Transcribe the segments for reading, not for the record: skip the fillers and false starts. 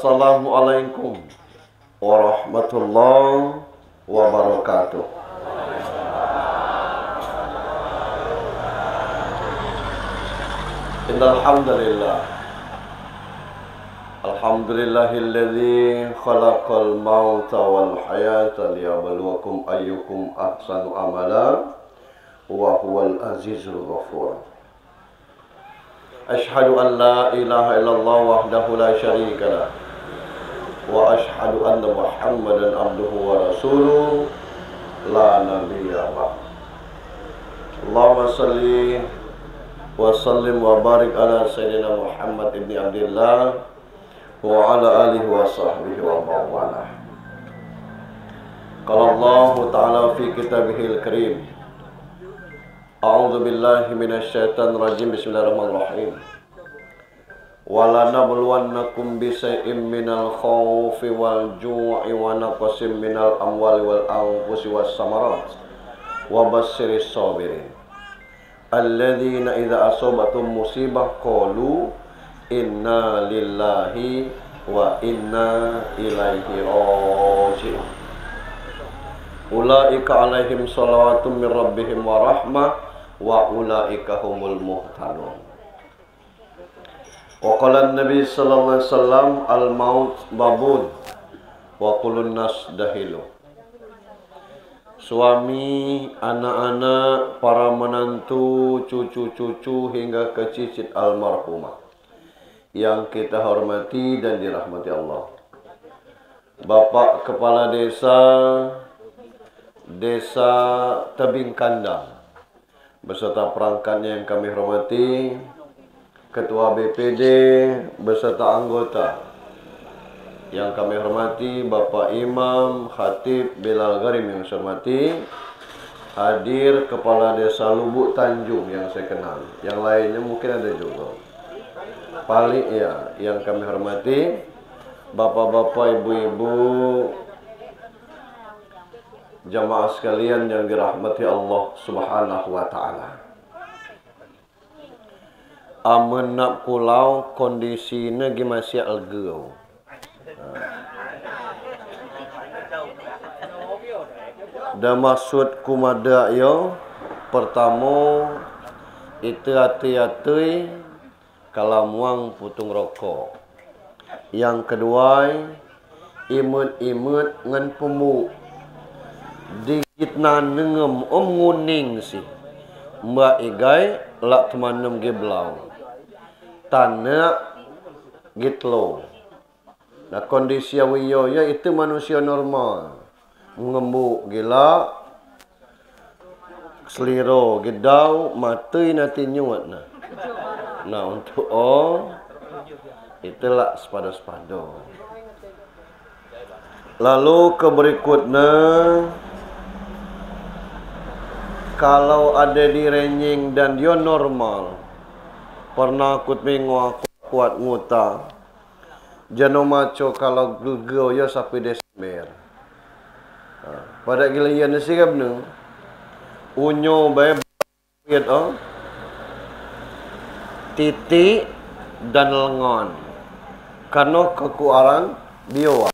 Assalamualaikum warahmatullahi wabarakatuh. Innal hamdalillah. Alhamdulillahilladzi khalaqal mauta wal hayata liyabluwakum ayyukum ahsanu amala wa huwal azizul ghafur. Ashhadu an la ilaha illallah wahdahu la syarika lah wa ashhadu anna Muhammadan abduhu wa rasuluh la nabiyya ba'd. Allahumma shalli wa sallim wa barik ala sayyidina Muhammad ibni Abdillah wa ala alihi wa sahbihi wa mawala. Qala Allah ta'ala fi kitabihil karim, a'udzu billahi minasy syaithanir rajim, bismillahirrahmanirrahim. Wala nabluwannakum bisay'in minal khawfi wal ju'i wa naqsim minal amwali wal anfusi was samarat wa basyiris sabirin alladzina idza asabatum musibah qalu inna lillahi wa inna ilaihi raji'un. Ulaika alaihim salawatun min rabbihim wa rahmah wa ulaika humul muhtadun. Wa qala an-nabi sallallahu alaihi wasallam al-maut babun wa kullun nas dahilu. Suami, anak-anak, para menantu, cucu-cucu hingga ke cicit almarhumah yang kita hormati dan dirahmati Allah. Bapak Kepala Desa Tebing Kandang beserta perangkatnya yang kami hormati, Ketua BPD beserta anggota yang kami hormati, Bapak Imam Khatib Bilal Gharim yang saya hormati, hadir Kepala Desa Lubuk Tanjung yang saya kenal, yang lainnya mungkin ada juga. Paling ya, yang kami hormati, bapak-bapak, ibu-ibu, jamaah sekalian yang dirahmati Allah Subhanahu wa taala. Amun nak pulau kondisinya masih algeu. Dan maksud kumada yo pertama itu hati-hati kalau muang putung rokok. Yang kedua imut-imut ngan pemu dikit na nengem nguning si mbak igai lak temanem geblau tanah gitlo. Nah kondisi awiyo ya itu manusia normal, ngembuk gila, seliro gedau mati nanti nyuat nah. Nah untuk itulah sepada-sepada. Lalu ke berikutnya, kalau ada di renying dan dia normal, pernah akut minggu kuat nguta, jano maco kalau gego ya sampai Desember. Pada giliran nasi kabnu, unyo bae titik dan lengan, karena kekuaran dia.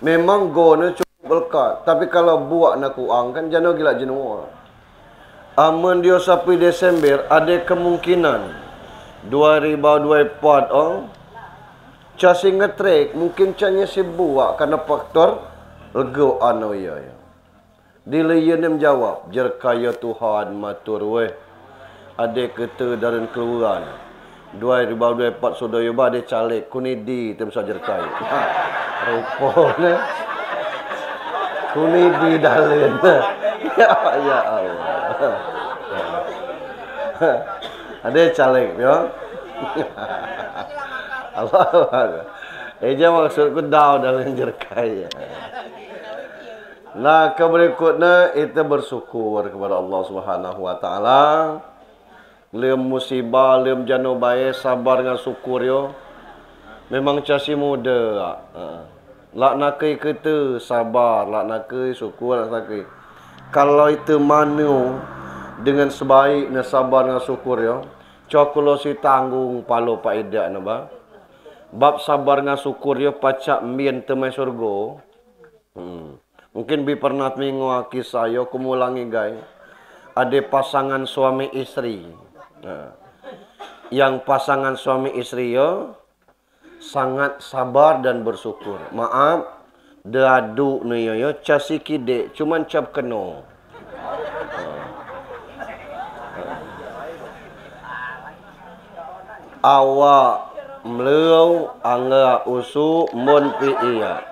Memang gona cukup berkat, tapi kalau buat nak kuang kan jano gila jenuh. Amun dia sampai Desember ada kemungkinan 2024 casi ngetrek mungkin canya si buat karena faktor lego anu ya. Dilayan yang jawab jerkaya Tuhan matur weh. Ada kata dari keluaran 2024 sudah yoba ada caleg kunidi tem sajar kaya. Rupanya kunidi dalin. Ya Allah. Ada caleg ya. Allah. Eja maksudku daw dalam jerkaya. Nah, keberikutnya itu bersyukur kepada Allah Subhanahu wa taala. Lem musibah, lem jano bae sabar dengan syukur yo. Memang casi muda. Lak nakai kita sabar, lak nakai syukur, lak nakai. Kalau itu manu dengan sebaiknya sabar dengan syukur yo. Cokulo si tanggung palo paedak na ba. Bab sabar dengan syukur yo pacak mien temai surga. Mungkin bi pernah mengingwa kisah yo kumulangi guys. Ada pasangan suami istri. Yang pasangan suami istri yo sangat sabar dan bersyukur. Maaf, dadu ni yo casi kide cuman cap keno. Awak melew angga usu mon pi iya.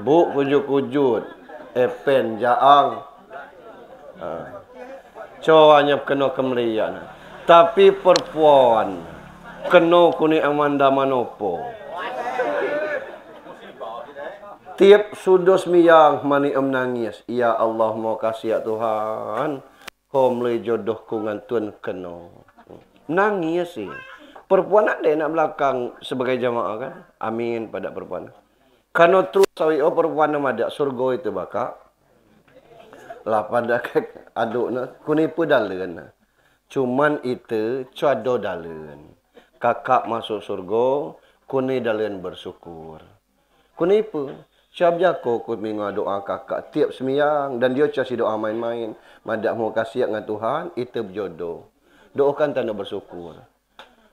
Bu kujut-kujut epen jaang. Cowanya kena kemerian. Tapi perempuan kena kuni amanda manopo. Tiap sudos miyang mani nangis. Ya Allah mau kasih ya Tuhan. Kau mulai jodoh kungan tuan kena. Nangis sih. Perempuan ada nak belakang sebagai jamaah kan? Amin pada perempuan. Karena terus sawi perempuan nama ada surga itu baka. Lah pada kek aduk nak kunipu dalen. Cuman itu cado dalen. Kakak masuk surga, kuni dalen bersyukur. Kunipu siap jako kuni doa kakak tiap semiyang dan dia kasih doa main-main. Madak mau kasih dengan Tuhan itu berjodoh. Doakan tanda bersyukur.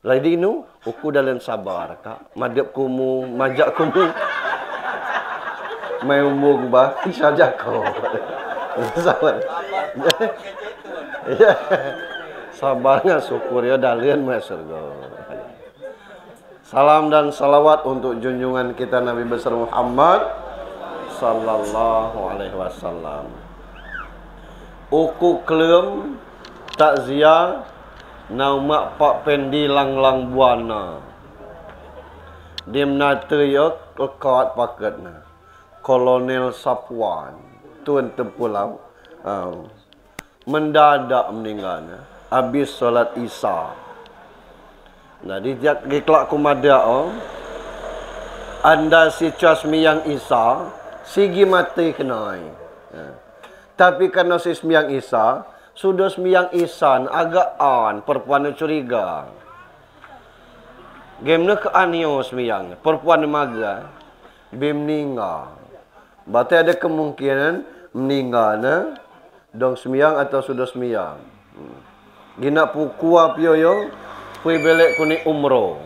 Lagi nu, aku dalam sabar kak. Madep kumu, majak kumu. Mai umung bah, saja kau. Sabar. Sabarnya syukur ya dalam masuk. Salam dan salawat untuk junjungan kita Nabi besar Muhammad sallallahu alaihi wasallam. Uku klem takziah nama Pak Pendi lang-lang buana. Dimnata yok lekat paketna. Kolonel Sapwan. Tuan Tempulau. Mendadak meninggalnya. Habis solat Isya. Nah, dijak giklak kumada anda si casmi yang Isya, sigi mati kenai. Tapi karena si semiyang Isya, sudah semiyang Isan agak perempuan curiga. Game nak anio semiyang, perempuan maga, bim meninggal. Berarti ada kemungkinan meninggal dong semiyang atau sudah semiyang. Gina pukua pioyo, pui belek kuni umroh.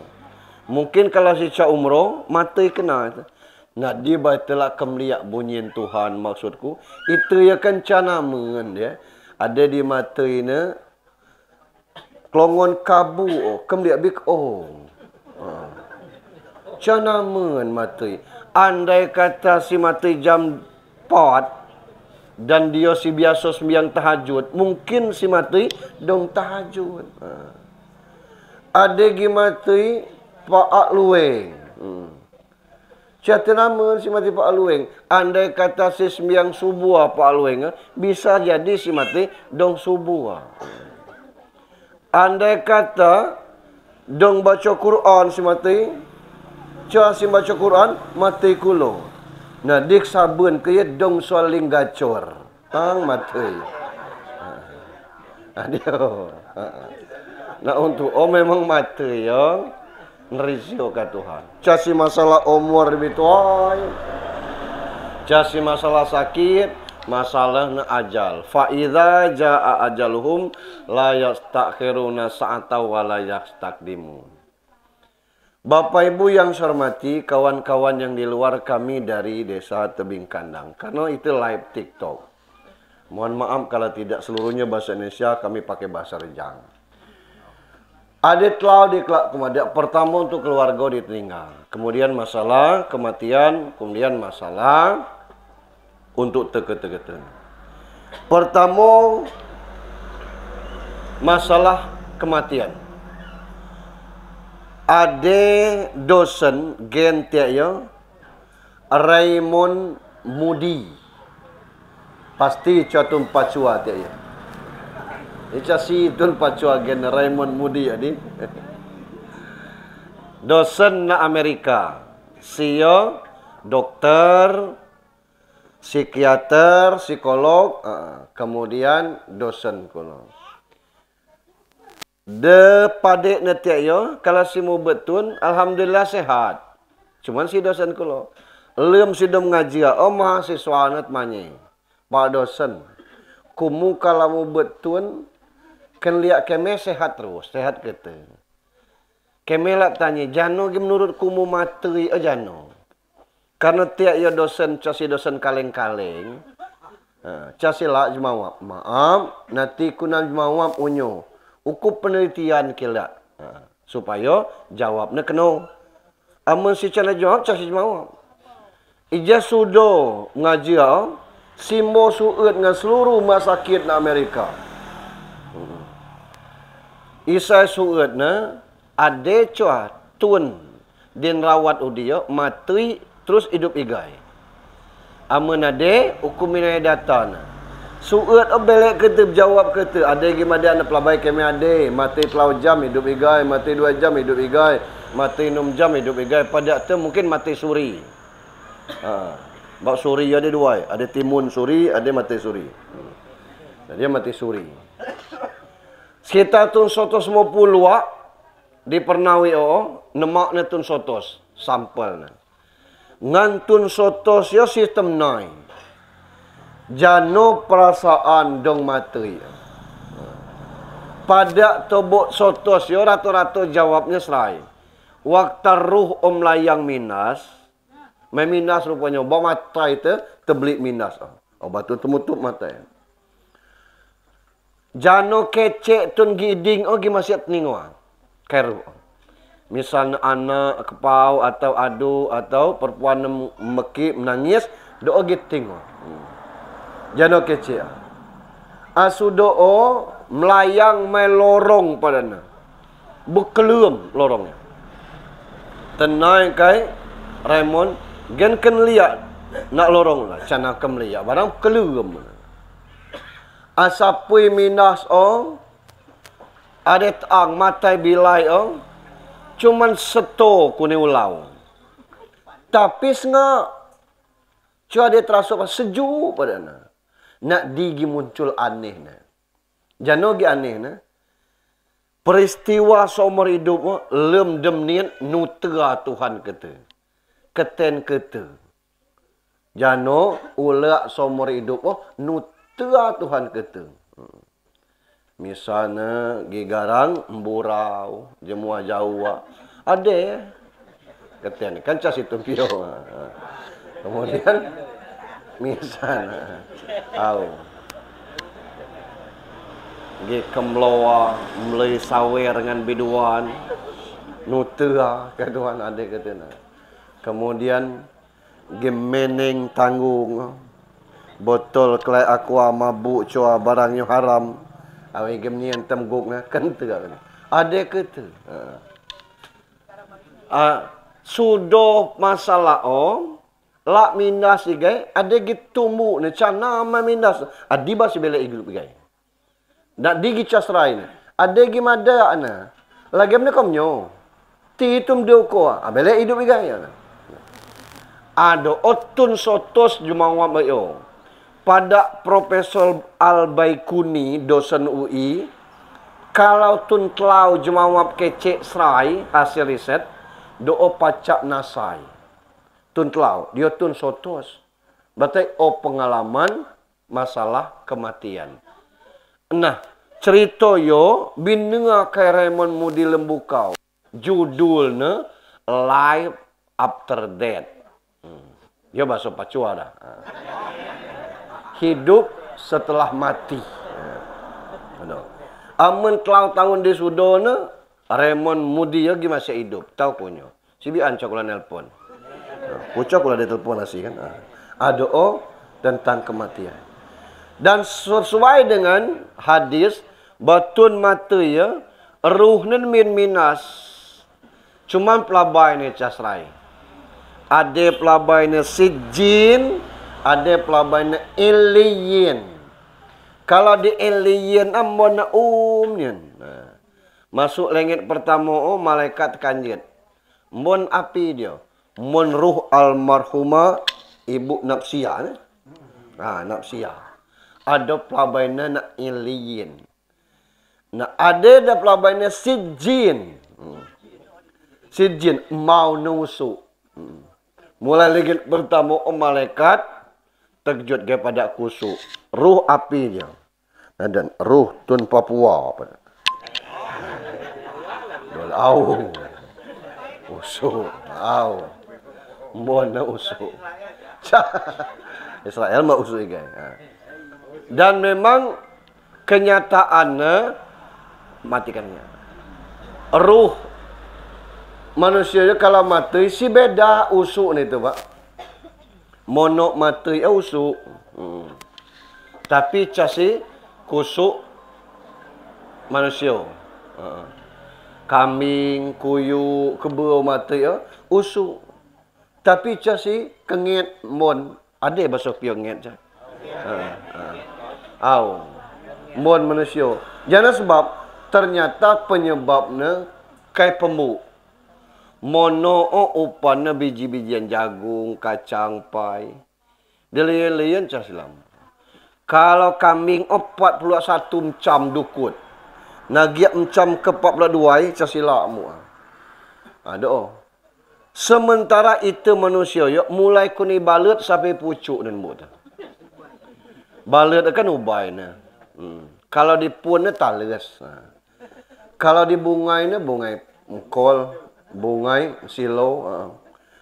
Mungkin kalau si ca umroh mati kena. Nah dia batelak kemliak bunyian Tuhan maksudku. Itu ya kan canamen ya. Ada di mata ini kelongon kabu kemliak bik canamen mati. Andai kata si mati jam 4 dan dia si biasa sembiang tahajud, mungkin si mati dong tahajud. Ada gi mati Pak Lueng. Siapa nama si mati Pak Lueng? Andai kata si sembiang subuh Pak Lueng, bisa jadi si mati dong subuh. Andai kata dong baca Quran si mati, si baca Quran mati kulo. Nah dik sabun ke dong soling gacor, tang mati. Adio. Nah untuk memang mati ya. Nerisio ke Tuhan. Casi masalah umur bituai. Casi masalah sakit, masalah na ajal. Fa idza jaa ajaluhum la yastakhiruna sa'ata wa la yastaqdimun. Bapak Ibu yang saya hormati, kawan-kawan yang di luar kami dari Desa Tebing Kandang. Karena itu live TikTok. Mohon maaf kalau tidak seluruhnya bahasa Indonesia, kami pakai bahasa Rejang. Ada telah dikelak kemudian pertama untuk keluarga ditinggal. Kemudian masalah kematian, kemudian masalah untuk teke-teke. Pertama masalah kematian. Ada dosen gentia ya Raymond Moody. Pasti catum pacua dia ya. Ica si tun pacua gen Raymond Moody adik. Dosen na Amerika. Sio dokter, psikiater, psikolog, kemudian dosen kuno. De padek netia yo kalau si mu betun alhamdulillah sehat. Cuman si dosen kulo lem sudah mengaji, mahasiswa net manye. Pak dosen, kumu kalau mau betun kan lihat keme sehat terus, sehat kita. Keme lak tanya, jano menurut kumu materi jano. Karena tiap ya dosen, casi dosen kaleng-kaleng, casi lah jemawap. Maaf, nanti kunan jemawap unyu. Ukup penelitian kila. Supaya jawabnya kena. Amun si cana jawab, casi jemawap. Ija sudo ngaji simbo suut dengan seluruh rumah sakit na Amerika. Isai suut na ade cua tun din rawat udia mati terus hidup igai. Amun ade hukuminai data na. Suut belek kita jawab kita ade gimana anda pelabai kami ade mati telau jam hidup igai, mati 2 jam hidup igai, mati 6 jam hidup igai. Pada tu mungkin mati suri. Bak suri ada 2, ada timun suri, ada mati suri. Dia mati suri. Sekitar tun 150 di pernawi nemak na tun 100 sampel na. Ngantun 100 ya sistem nai. Jano perasaan dong mati. Pada tobok 100 ya rata-rata jawabnya serai. Waktu ruh layang minas, meminas rupanya. Bawa mata itu terbeli minas. Batu temutup mata. Jano kecek tun giding gi masih teningoan. Keru. Misalnya anak kepau atau adu atau perempuan meki menangis, doa giting. Jano kecek. Asudo melayang melorong padana. Bekelum lorongnya. Tenai kai Raymond gen ken liat nak lorong lah cana kem liat barang kelum. Asapui minas ada tang matai bilai cuman seto kuni ulau. Tapi senga cua dia terasa sejuk padana. Nak digi muncul aneh na. Jano gi aneh na. Peristiwa seumur hidup lem dem niat nutra Tuhan kita. Keten kita. Jano ulak seumur hidup nutra Tuhan kita. Misalnya gigarang emburau jemua Jawa. Ada keten kan cas itu pio. Kemudian misalnya gi kemloa mulai sawer dengan biduan nutra keduan ada katena. Kemudian gi meneng tanggung botol kelai aqua mabuk cua barangnya haram awi gi nian temguk na kan teu ada kete. Sudo masalah lak minas igai ada gitu mu ne cana minas adiba si bela igu igai. Nak digi casrai ni. Ada gimada ana. Lagi mana komnyo. Ti tum dioko. Bela hidup igaya. Ada otun sotos jumawam bayo. Pada Profesor Al-Baikuni dosen UI, kalau tun telau jumawam kecek serai hasil riset, do pacak nasai. Tun telau, dia tun sotos. Berarti pengalaman masalah kematian. Nah, cerita yo binenga kai Raymond Moody Lembukau. Judulnya Life After Death. Yo bahasa Pacua dah. Hidup setelah mati. Amun telau tahun di sudona Raymond Moody yo masih hidup. Tahu kunyo. Sibi ancak kula nelpon. Pucak kula dia telepon asih kan. Ada tentang kematian. Dan sesuai dengan hadis batun mata ya ruhnen min minas cuman pelabai ni casrai ada pelabai ni sijin ada pelabai ni alien. Kalau di alien amon nian masuk langit pertama malaikat kanjit mon api dia mon ruh almarhumah ibu Nafsia Nafsia. Ada pelabainya nak alien. Nah, ada pelabainya sijin. Sijin mau nusuk. Mulai lagi pertama malaikat terkejut kepada kusuk. Ruh apinya. Dan ruh Tun Papua. Au. Usuk. Au. Mana usuk. Israel mah usuk guys. Dan memang kenyataannya matikannya. Ruh manusia kalau mati si beda usuk ni tu pak. Monok mati usuk. Tapi casi kusuk manusia. Kambing, kuyu, kebau mati usuk. Tapi casi kengit mon ada bahasa piongit je. Au. Mon manusia. Jangan sebab ternyata penyebabnya kai pemuk. Mono upana biji-bijian jagung, kacang, pai. Delian-lian Islam. Kalau kambing 41 macam dukut. Nagiak macam ke 42 casila mu. Ada. Sementara itu manusia mulai kuni balut sampai pucuk dan mut. Balut kan ubainya. Kalau di punnya talas. Kalau di bungainya bungai kol, bungai silo.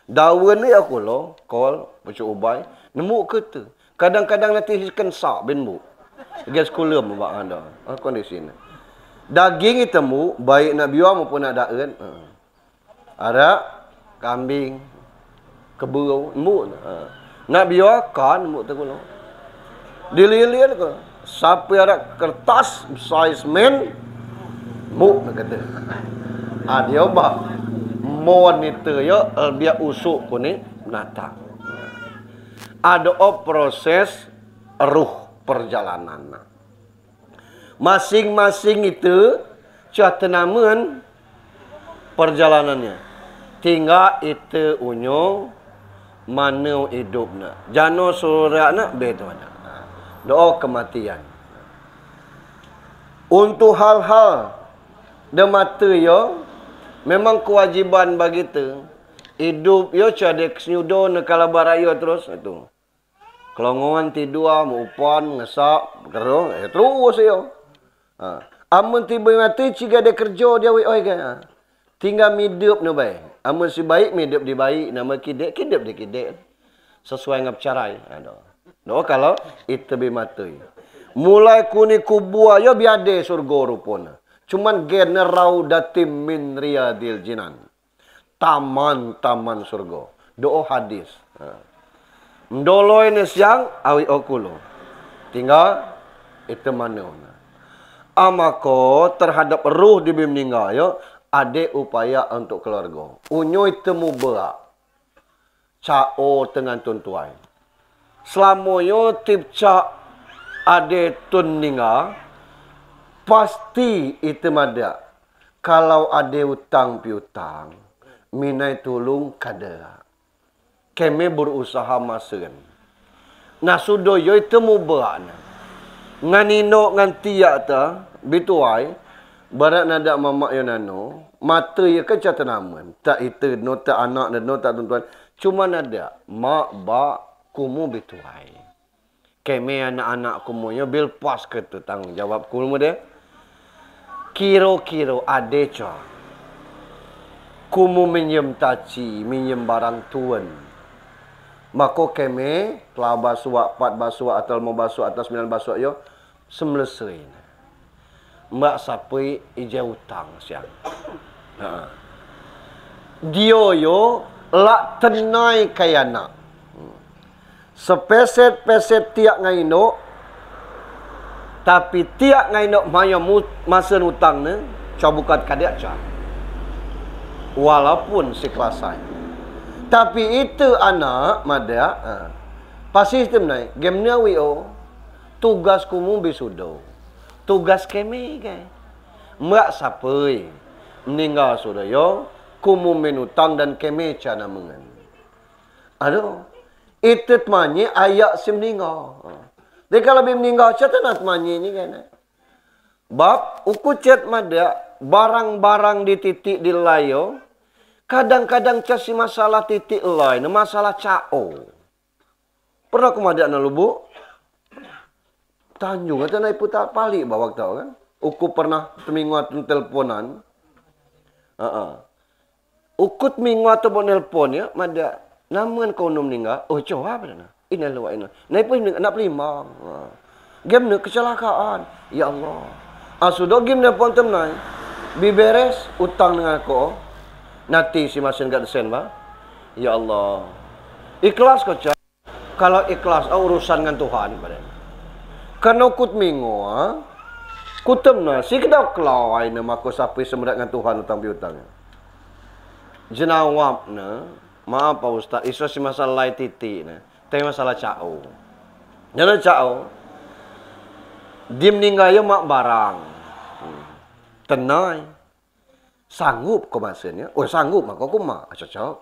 Daun ni aku lo, kol, pucuk ubai. Nemu ke tu. Kadang-kadang nanti ikan sak ben mu. Gas kulam bak anda. Kondisi ni. Daging itu mu baik nak biar maupun nak daun. Ada kambing, kebau, mu. Nak biar kan mu tu kulo. Dilihat ke. Siapa ada kertas size men mu nak kata. Dia bah monitor ya biar usuk ko ni natang. Ada proses ruh perjalanan. Masing-masing itu catanaman perjalanannya. Tinggal itu unyo mana hidupnya. Jano suratnya beda mana. Doa kematian. Untuk hal-hal de mata yo memang kewajiban bagi tu. Hidup yo cadek senyudo nekala baraya terus itu. Kelongongan tidur, mupan, ngesak, kero, terus yo. Amun tiba mati jika ada kerja dia oi kan. Tinggal hidup no baik. Amun si baik hidup di baik, nama kidek hidup di kidek. Sesuai ngap carai. No kalau itu be mati. Mulai kuni kubua yo biade surga rupona. Cuman generau datim min riyadil jinan. Taman-taman surga. Doa hadis. Mdoloi ni siang awi okulo. Tinggal itu mana. Amako terhadap ruh di meninggal yo ada upaya untuk keluarga. Unyo itu muberak. Cao dengan tuntuai. Selama yo tip cak ada tun ninga pasti itu ada. Kalau ada utang piutang minai tolong kada. Kami berusaha masen. Nah sudah yo itu muberak. Nganino ngantia ta bituai barat nada mamak yo nano mata ye ke catanaman tak itu no tak anak dan no tak tuan cuma nada mak ba kumu bituai keme anak-anak kumu yo bil pas ke tu tanggungjawab kumu de kiro-kiro ade cha kumu minjem taci minjem barang tuan mako keme telah basuak 4 basuak atau mau basuak atas 9 basuak yo semlesai. Mbak sapai ija utang siang. Dia yo lak tenai kayana. Sepeset-peset tiak ngaino tapi tiak ngaino maya masa utang ne cabukat kadak ca. Walaupun siklasai. Tapi itu anak mada pasti sistem naik game nya wio tugas kumu bisudo. Tugas kami kan. Mbak sapai meninggal sudah yo kumu menutang dan kami cana mengan. Aduh. Itu temanya ayak si meninggal. Jadi kalau meninggal cata nak temanya ni kan. Bab uku cet mada barang-barang di titik di layo Kadang-kadang casi masalah titik lain, masalah cao. Pernah kumadak na lubuk? Tanjung kata naik putar palik bawa waktu kan. Uku pernah seminggu atau teleponan. Ukut minggu atau nelpon ya, mada namun kau nom ninggal. Oh coba apa na? Ini luar ini. Naik pun nak pelimang. Game ni kecelakaan. Ya Allah. Sudah game ni pun temnai. Biberes utang dengan aku. Nanti si masin gak desen ba? Ya Allah. Ikhlas kau cak. Kalau ikhlas urusan dengan Tuhan pada. Karena kut minggu kutem na si kedau kelawai nama aku sampai semerat dengan Tuhan utang piutang. Jenawab na maaf Pak Ustaz, isu si masalah titik na. Tapi masalah cao. Jangan cao. Dia meninggal ya mak barang. Tenai. Sanggup kau masinnya. Oh sanggup mak kau mak. Cocok.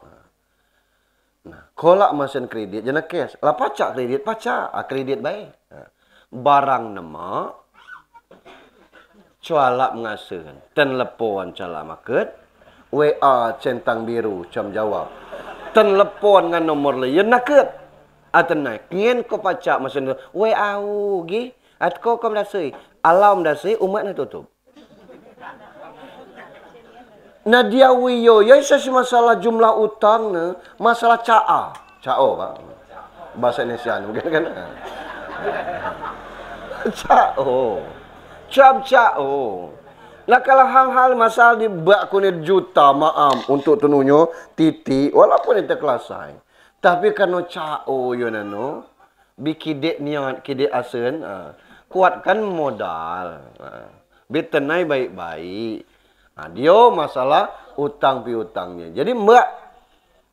Nah, kolak masin kredit jangan cash. Lah pacak kredit pacak. Kredit baik. Barang nama cualak mengasihkan. Telepon cala market. WA centang biru jam jawab. Telepon dengan nomor lain nakut. Atenai. Ngien kau pacak masin WA gi. At kau mendasai. Alam mendasai umat na tutup. Nah dia wiyo, ya isa si masalah jumlah utang na, masalah caa. Cao Pak. Bahasa Indonesia mungkin kan. Cao. Cao. Lah kalau hal-hal masalah di bak kunit juta maaf untuk tenunyo titik walaupun itu kelasai. Tapi karena cao yo nano, bikidek niat kidek asen, kuatkan modal. Bitenai baik-baik. Dia masalah utang piutangnya. Jadi mbak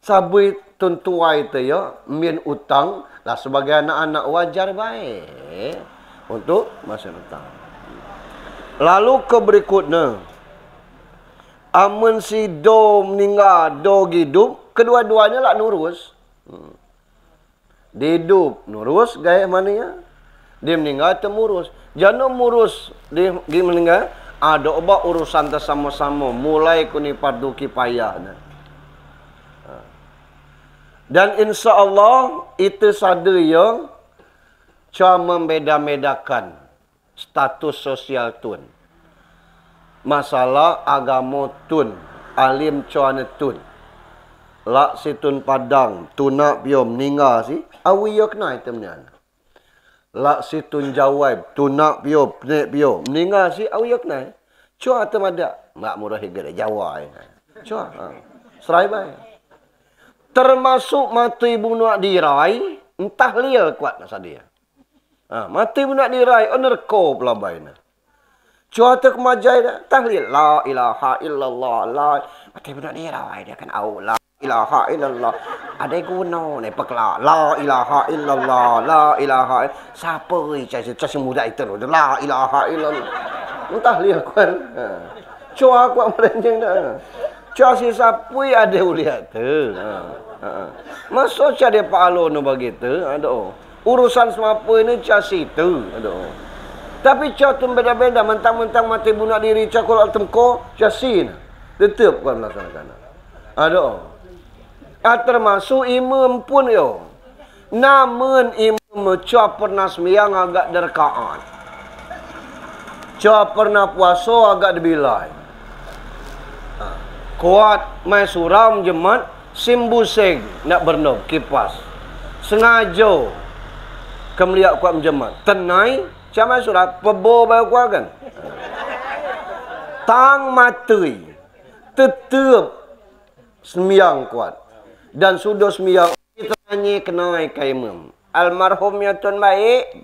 sabui tentua itu ya, min utang lah sebagai anak-anak wajar baik untuk masa utang. Lalu ke berikutnya. Amun si do meninggal, do hidup, kedua-duanya lah nurus. Dia hidup nurus gaya mana ya? Dia meninggal temurus. Jangan murus dia meninggal. Ada obat urusan tersama-sama. Mulai kuni fardu kifayah. Dan insya Allah itu sada yang cuma membeda-bedakan status sosial tun. Masalah agama tun. Alim cuana tun. Lak situn padang. Tunak biom meninggal si. Awi yo kena itemnya. Lak situn jawab, tunak pio, penek pio. Meninggal si awak nai. Cua atem ada. Mak murah higa jawab. Cua. Serai baik. Termasuk mati bunuh dirai, entah lial kuat nasa dia. Mati bunuh dirai, onerko pelabai na. Cua atem kemajai dah. Tahlil. La ilaha illallah. La. Mati bunuh dirai dia kan au. La ilaha illallah. Ada guna ni pekla. La ilaha illallah. La ilaha. Siapa cai muda itu? La ilaha illallah. Entah lihat kan. Cua aku merenjeng dah. Cua si siapa ada uliat tu. Masuk cari Pak Alo no begitu. Aduh. Urusan semapa ini cua situ. Aduh. Tapi cua tu beda-beda. Mentang-mentang mati bunuh diri cua kalau temko cua sin. Tetap kan melaksanakan. Aduh. Termasuk imam pun yo. Namun imam cua pernah sembahyang agak derkaan. Cua pernah puasa agak debilai. Kuat mai suram jemat simbuseng nak bernom kipas. Sengaja kemeliak kuat menjemat. Tenai cama surat pebo bae kuat kan. Tang matui. Tetap sembahyang kuat. Dan sudah sembahyang kita nyanyi kenai ka imam. Almarhum ya tun baik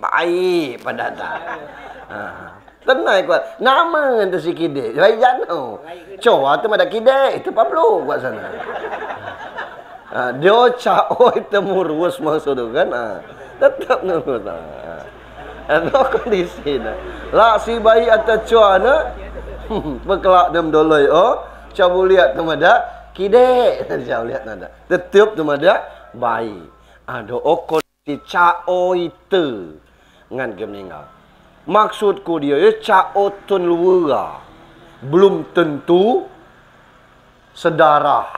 pada tak. Tenai kuat. Nama ente si kide. Lai jano. Coba tu ada kide, itu Pablo kuat sana. Dia cao itu murus maksud tu kan. Tetap nurus. Ada kondisi na. Lah si bayi atas cuana berkelak dem doloi coba lihat tu ada kide. Coba lihat nada. Tetap tu ada bayi. Ada kondisi cao itu ngan ke meninggal. Maksudku dia cao tun luar belum tentu sedarah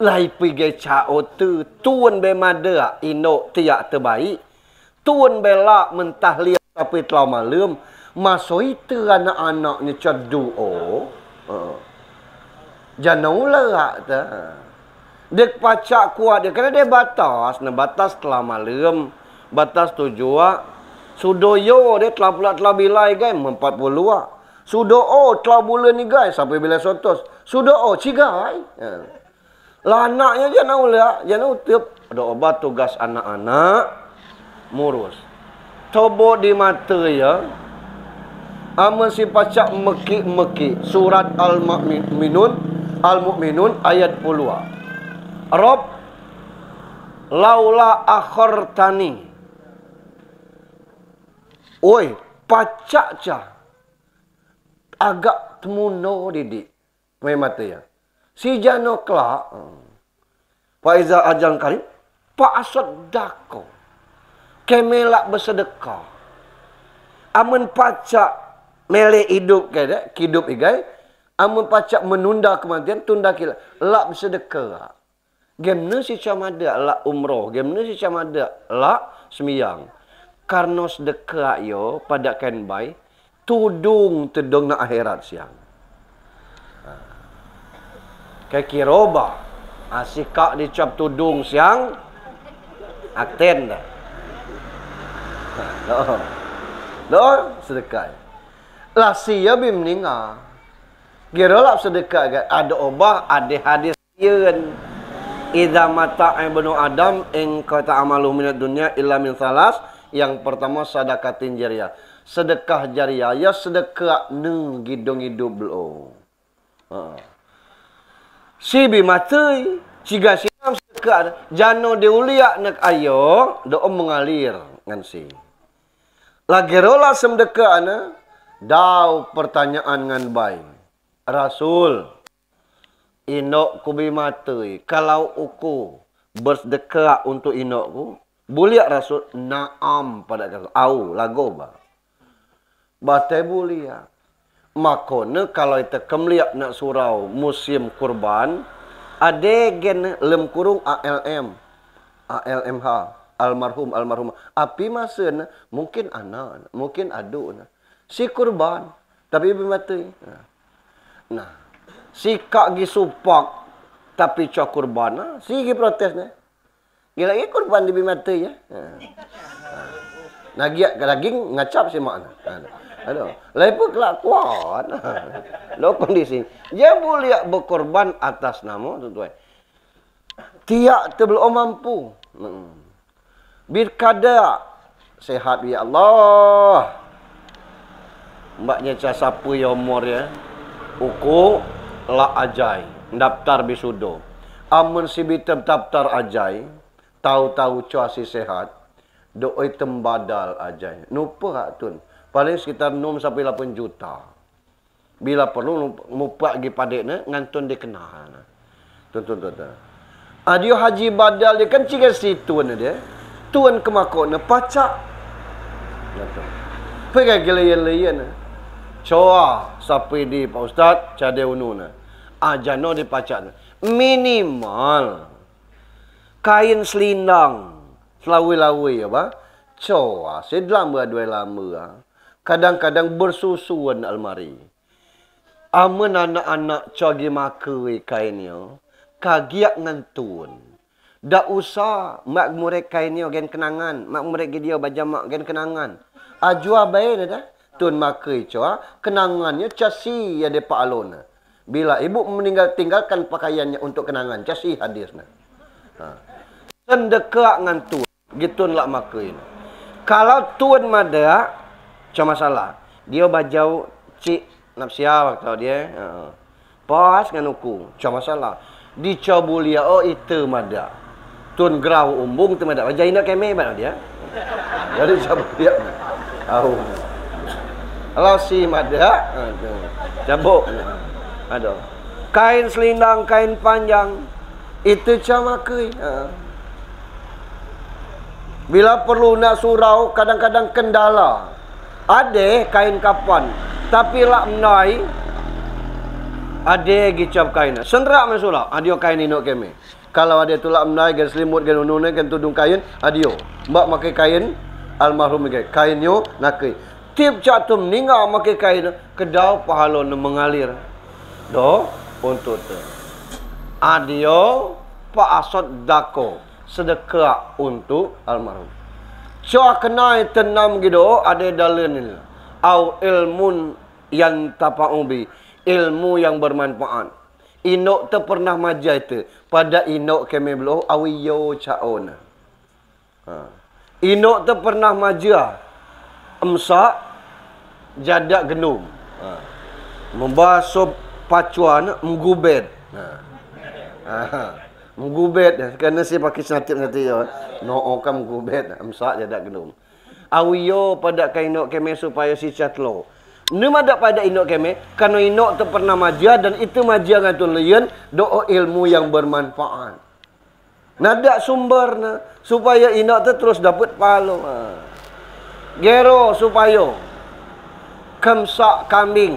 Lai pergi cao tu. Tuan bermada inok tiak terbaik. Tuan belak mentah liat tapi telah malam. Masa itu anak-anaknya cadu. Jangan ular tu. Dia pacak kuat dia. Kerana dia batas. Batas telah malam. Batas tujuan. Sudoyo dia telah bilai guys. 40 lah. Sudo telah bulan ni guys. Sampai bila sotos. Sudo cigai. Lah anaknya jangan ular. Jangan utip. Ada obat tugas anak-anak. Murus. Tobo di mata ya. Aman si pacak meki-meki. Surat Al-Mu'minun ayat 10. Rob laula akhartani. Oi, pacak cah. Agak temuno didik. Memang tu ya. Si jano kelak. Faiza ajal karim. Pak asad dako. Kemelak bersedekah. Amun pacak melek hidup kaya hidup igai. Amun pacak menunda kematian tunda kila. Lak bersedekah. Gemna si camada lak umroh. Gemna si camada lak semiyang. Karena sedekah yo pada kenbai. Tudung na akhirat siang. Kayak kiroba. Asikak dicap tudung siang. Akten dah. Doh sedekah. Lah siya bimninga. Gerolap sedekah ada obah, ada hadis yeun. Idza mata ibnu Adam in qata amalu minad dunya illa min salas. Yang pertama sedekatin jariyah. Sedekah jariyah ya sedekah neng gidong hidup belo. Si bimatei ciga siam sedekah jano diuliak nak ayo do mengalir ngan si. Lagi rola semdekah ana dau pertanyaan ngan bai. Rasul inok ku bimatei kalau uku bersedekah untuk inokku buliak Rasul naam pada kata au lago ba. Batai buliak. Makona kalau itu kemliak nak surau musim kurban ada gen lem kurung ALMH almarhum api masa mungkin anak mungkin aduk si kurban tapi mati nah si kak gi supak tapi cok kurban si gi protes gila gi kurban di mati ya nah gia daging ngacap si makna aduh, lepas kelak kuat. Lo kondisi. Dia boleh berkorban atas nama tuan. Tiak terbelum mampu. Birkada sehat ya Allah. Mbaknya cah sapu ya umur ya. Uku la ajai. Daftar bisudo. Amun si bitem daftar ajai. Tahu-tahu cah si sehat. Doi tembadal ajai. Nupa tun. Paling sekitar 6 sampai 8 juta. Bila perlu mupak gi padekna ngantun dikenal. Tuan. Adio haji badal dia kan ciga situ dia. Tuan kemakona pacak. Pergi gelayan-layan. Coa sampai di Pak Ustaz cade ununa. Ajano dipacak. Minimal kain selindang selawi-lawi apa? Coa sedlam berdua lama. Kadang-kadang bersusuan almari. Amun anak-anak cogi makai kainnya. Kagiak ngantun. Tak usah mak murek kainnya gen kenangan. Mak murek dia bajamak gen kenangan. Ajua baik dah. Tun makai coa. Kenangannya casi ya de Pak Alon. Bila ibu tinggalkan pakaiannya untuk kenangan. Casi hadisnya. Sendekak ngantun. Gitulah makai. Kalau tuan mada. Cuma masalah. Dia bajau cik napsia waktu dia. Pas dengan uku. Cuma masalah. Dicobulia itu mada. Tun grau umbung tu mada. Bajai nak keme mana dia. Jadi cobulia. Tahu. Kalau si mada. Cabuk. Ada. Kain selindang, kain panjang. Itu cuma kui. Bila perlu nak surau, kadang-kadang kendala. Ada kain kapan. Tapi lak menai. Ada gicap kain. Senrak masuklah. Adio kain inok keme. Kalau ada tulak menai, gan selimut, gan unune, gan tudung kain, adio. Mbak pakai kain, almarhum pakai kainnya nakai. Tip catum ninggal pakai kain, kedau pahala mengalir. Do untuk tu. Adio pak asot dako sedekah untuk almarhum. Cua kenai tenam gitu ada dalil ni. Au ilmun yang tapaubi, ilmu yang bermanfaat. Inok tu pernah maja itu pada inok kami beloh awiyo caona. Inok tu pernah maja emsak jadak genum. Membasuh pacuan menggubet. Menggubet kerana si pakai senatip nanti ya. No kam menggubet emsak jadak genum. Awiyo pada kainok kami supaya si catlo. Num ada pada inok kami, karena inok tu pernah maja dan itu maja ngatun lian doa ilmu yang bermanfaat. Nada sumber na supaya inok tu terus dapat pahala. Gero supaya kamsak kambing,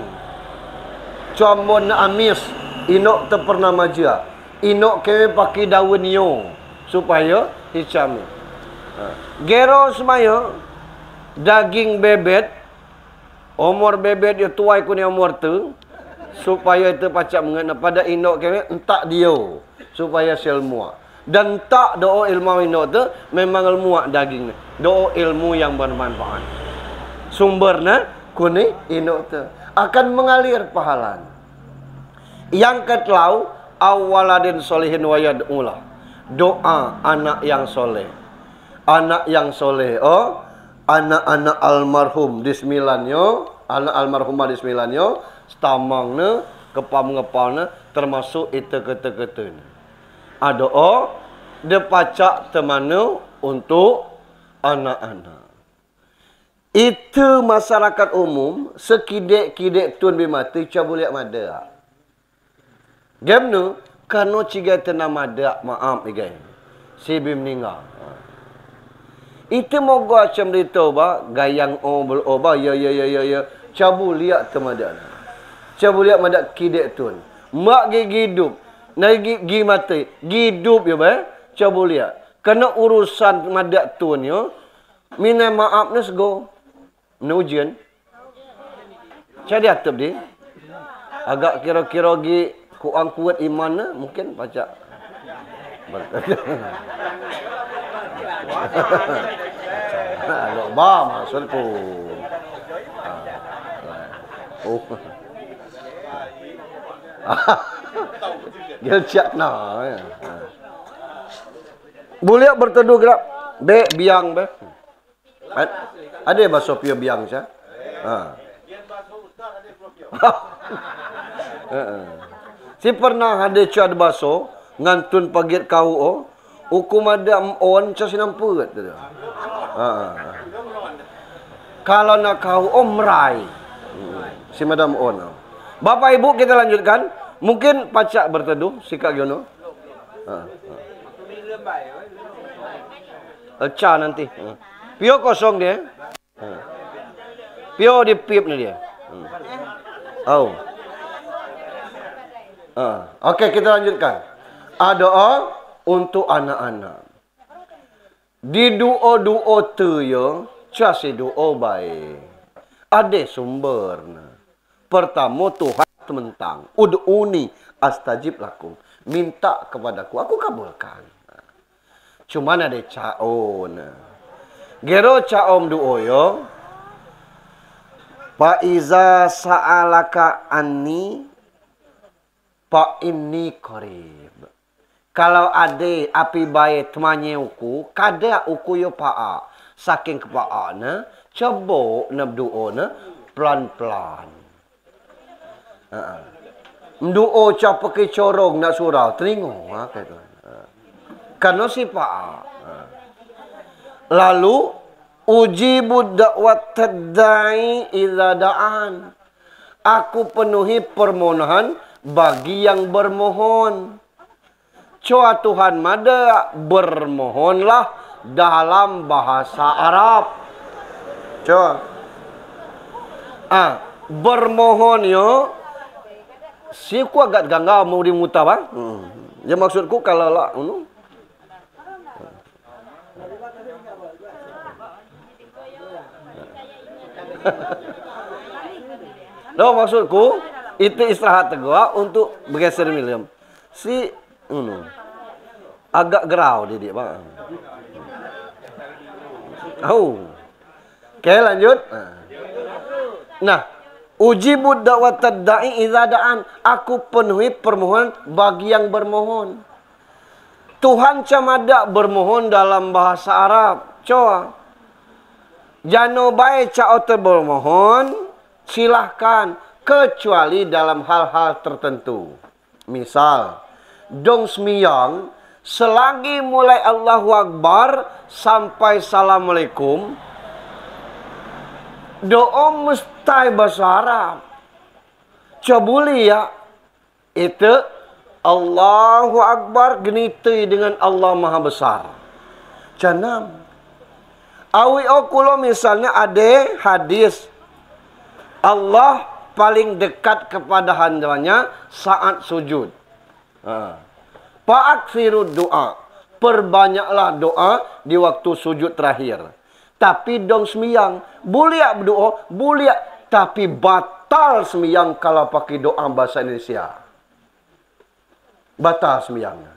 combon amis, inok tu pernah maja. Inok kami pakai daun yo supaya hicam. Gero semaya daging bebet, umur bebet dia tuai kuning umur tu, supaya itu pacak mengena pada inok kami entak dia supaya selmua. Dan tak doa ilmu inok tu memang ilmu daging ni. Doa ilmu yang bermanfaat. Sumbernya kuning inok tu akan mengalir pahala. Yang ketelau awaladin solihin wayad'ulah. Doa anak yang soleh. Anak yang soleh. Oh, anak-anak almarhum di sembilannya, anak almarhumah di sembilannya, stamangnya, kepam-ngepalnya, termasuk itu kata-katanya. Ada dia pacak temanu untuk anak-anak. Itu masyarakat umum, sekidek-kidek tuan bimati, coba lihat mada. Gemnu, kano ciga tenang mada, maaf guys. Si bim meninggal. Itu moga macam itu ba gayang ba ya. Cabu lihat temadan. Cabu lihat madak kidek tun. Mak gigi hidup. Nai gigi mati. Hidup ya ba. Cabu lihat. Kena urusan madak tun yo. Minta maaf nes go. Nujian. Cari atap di. Agak kira-kira gi kuang kuat iman na mungkin baca. Loba maksudku. Oh. Dia cak na. Boleh berteduh gerak. Be biang be. Ada bahasa pio biang sah. Si pernah ada cak bahasa ngantun pagit kau hukum ada on ca sinamput tu. Kalau nak kau merai. Si madam on. Bapak Ibu kita lanjutkan. Mungkin pacak berteduh sikak gyono. Eca nanti. Pio kosong dia. Pio di pip ni dia. Oh. Okey kita lanjutkan. Doa untuk anak-anak. Di doa-doa tu ya, casi doa baik. Ada sumber. Pertama Tuhan mentang. Ud'uni astajib lakum. Minta kepadaku, aku kabulkan. Cuma ada caon. Gero caom doa ya. Fa iza sa'alaka anni fa inni qarib. Kalau ada api baik temannya uku, kada uku yo paa. Saking kepaana, coba nak doa na pelan-pelan. Doa cap pakai corong nak surau, teringo kata. Karena si paa. Lalu ujibu da'wat tadai idza da'an. Aku penuhi permohonan bagi yang bermohon. Coba Tuhan mada bermohonlah dalam bahasa Arab. Coba. Bermohon yo Si ku agak gangga mau dimuta bang. Ya maksudku kalau lah, no, maksudku itu istirahat gua untuk bergeser William. Si agak gerau dia bang. Oke, lanjut. Nah, ujibud da'watad da'i idza da'an. Aku penuhi permohonan bagi yang bermohon. Tuhan camada bermohon dalam bahasa Arab. Coba. Jano bae ca bermohon, silahkan kecuali dalam hal-hal tertentu. Misal, dong semiyang selagi mulai Allahu Akbar sampai Assalamualaikum, doa mesti bahasa Arab. Cabuli ya. Itu Allahu Akbar geniti dengan Allah Maha Besar. Canam. Awi okulo misalnya ada hadis Allah paling dekat kepada hambanya saat sujud. Fa'aksiru doa. Perbanyaklah doa di waktu sujud terakhir. Tapi dong semiyang. Boleh berdoa. Boleh. Tapi batal semiyang kalau pakai doa bahasa Indonesia. Batal semiyangnya.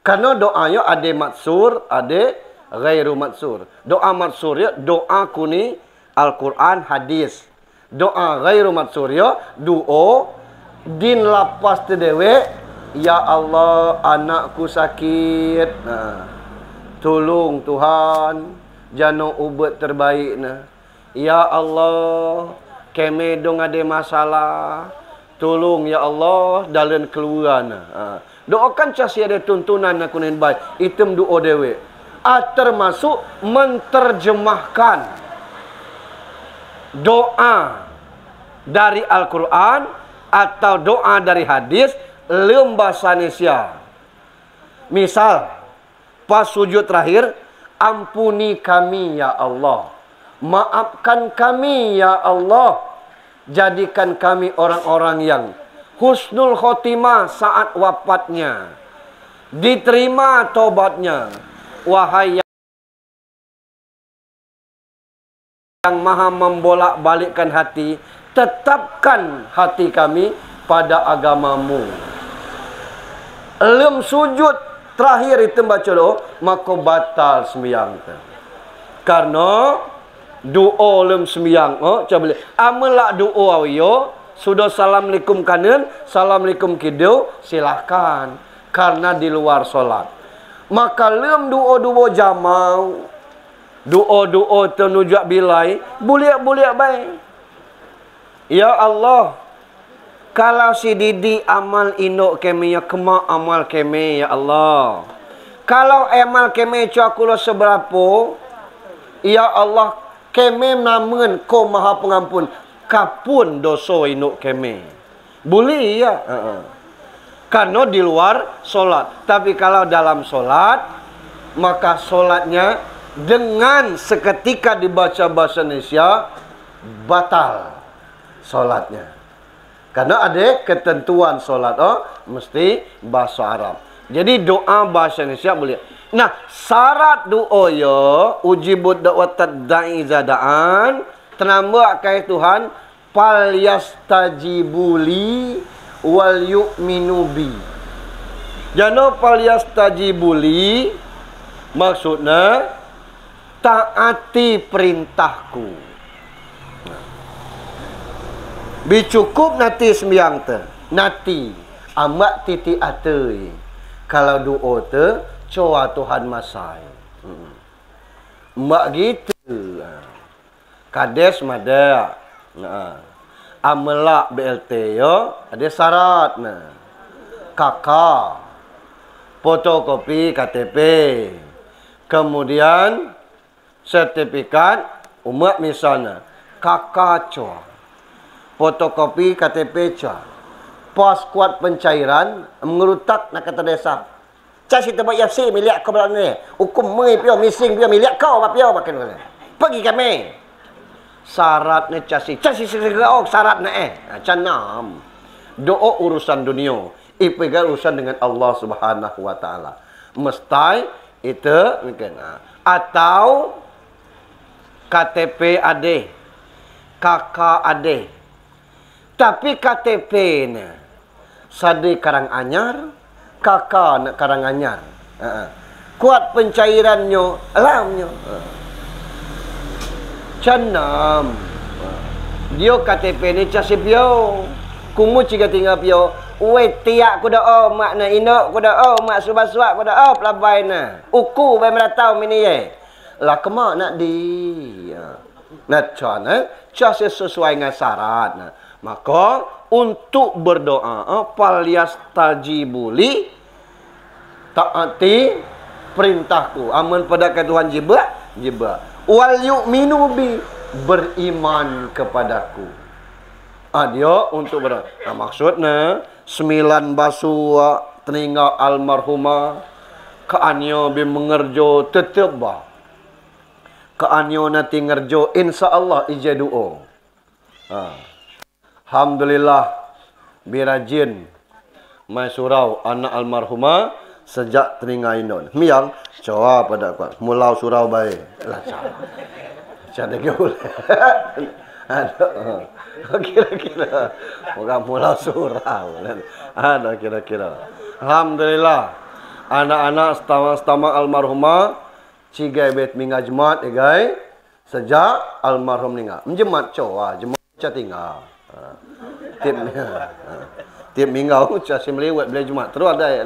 Karena doanya ada matsur, ada ghairu matsur. Doa matsur ya, doa kuni Al-Quran hadis. Doa ghairu matsur ya, doa din lapas tedewe, ya Allah anakku sakit. Tolong Tuhan, jano ubat terbaik na. Ya Allah, kami dong ada masalah. Tolong ya Allah dalam keluaran. Doakan casi ada tuntunan aku nin baik. Item doa dewe. Termasuk menterjemahkan doa dari Al-Quran atau doa dari hadis dalam bahasa Indonesia. Misal, pas sujud terakhir, ampuni kami ya Allah. Maafkan kami ya Allah. Jadikan kami orang-orang yang husnul khotimah saat wafatnya. Diterima tobatnya. Wahai yang maha membolak-balikkan hati, tetapkan hati kami pada agamamu. Lem sujud terakhir itu baca doa, maka batal sembahyang. Karena doa lem sembahyang, coba boleh. Amalak doa awiyo, sudah assalamualaikum kanan, assalamualaikum kidau, silahkan. Karena di luar solat. Maka lem doa-doa jamau, doa-doa tenujak bilai, boleh baik. Ya Allah, kalau si Didi amal indok kami ya kema amal kami ya Allah. Kalau amal kami cakulah seberapa, ya Allah kami namun kau maha pengampun, kapun dosa indok kami. Boleh ya. Karena di luar solat. Tapi kalau dalam solat, maka solatnya dengan seketika dibaca bahasa Indonesia, batal solatnya. Karena ada ketentuan solat, mesti bahasa Arab. Jadi doa bahasa Indonesia boleh. Nah, syarat doa ya, ujibud da'watad da'i zada'an, tenambah kait Tuhan, fal yastajibuli wal yu'minu bi. Jano fal yastajibuli maksudnya taati perintahku. Bicukup nanti sembiang te. Nanti amak titi atei. Kalau doa te coba Tuhan masai. Mak gitu. Kades mada. Amelak BLT yo ada syarat nah. Kakak fotokopi KTP. Kemudian sertifikat umat misalnya. Kakak coa. Fotokopi KTP coa. Pos kuat pencairan mengerutak nak kata desa. Casi tempat YFC milik kau berapa ni? Hukum mengipio missing pio milik kau apa pio makan mana? Pergi kami. Syaratnya casi segera syaratnya canam. Doa urusan dunia. Ipegal urusan dengan Allah Subhanahu wa taala. Mesti itu mungkin. Atau KTP ade, kakak ade. Tapi KTP ni sade Karanganyar, kakak nak Karanganyar. Kuat pencairannya, alamnya. Canam. Dia KTP ni casih piau. Kumu ciga tinggal piau. Wei tiak ku dah mak na indok ku dah mak subaswak ku dah pelabai na. Uku bai meratau mini ye. Lah kemak nak di. Nak con casih sesuai dengan syarat nah. Maka untuk berdoa falyastajibuli taati perintahku. Amun pada Tuhan jiba. Wal yu'minu bi, beriman kepadaku. Dia untuk berdoa. Maksudnya 9 basua teninga almarhumah kaanyo bi mengerjo tetep bah. Kaanyo nanti ngerjo insyaallah ija doa. Alhamdulillah birajin mai surau anak almarhumah sejak telinga inon. Miang coba pada kuat. Mulau surau baik. Lah cara gaul. Ada. Kira-kira orang mulau surau. Ada kira-kira. Alhamdulillah. Anak-anak setama almarhumah cigai bet mingga jemaat guys. Sejak almarhum meninggal. Jemaat coba, jemaat tinggal. Tiap minggu casi melewat beli Jumat terus ada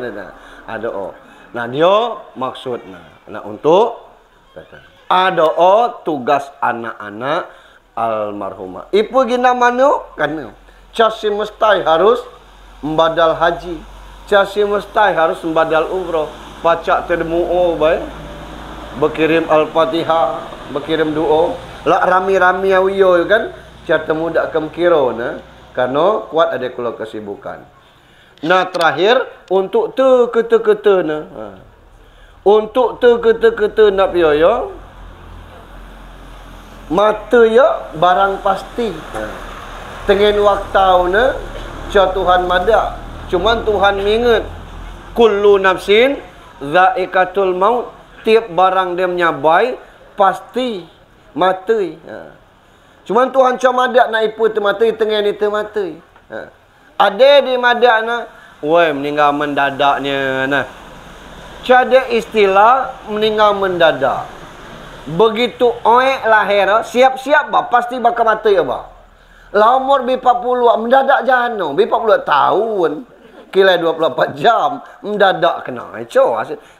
nah dia maksudnya nah untuk ada tugas anak-anak almarhumah ipu gina manu kan casi mesti harus membadal haji, casi mesti harus membadal umrah, baca tedmu baik berkirim al-fatihah, berkirim doa lah rami-rami awiyo kan cara muda kemkiro nah karena kuat ada kalau kesibukan. Nah terakhir untuk keta-keta nah. Untuk keta-keta nak piyo yo. Mata ya barang pasti. Tengen waktu na cha Tuhan madak. Cuman Tuhan mingat kullu nafsin zaikatul maut, tiap barang dia menyabai pasti mati. Cuman Tuhan cuma madak nak ipu termatai, tengah ni termatai. Ada di madak na, woi meninggal mendadaknya nah. Ada istilah meninggal mendadak. Begitu oek lahir, siap-siap bah, pasti bakal mati bah. Lah umur bi 40 mendadak jano, bi 40 tahun. Kira 24 jam mendadak kena.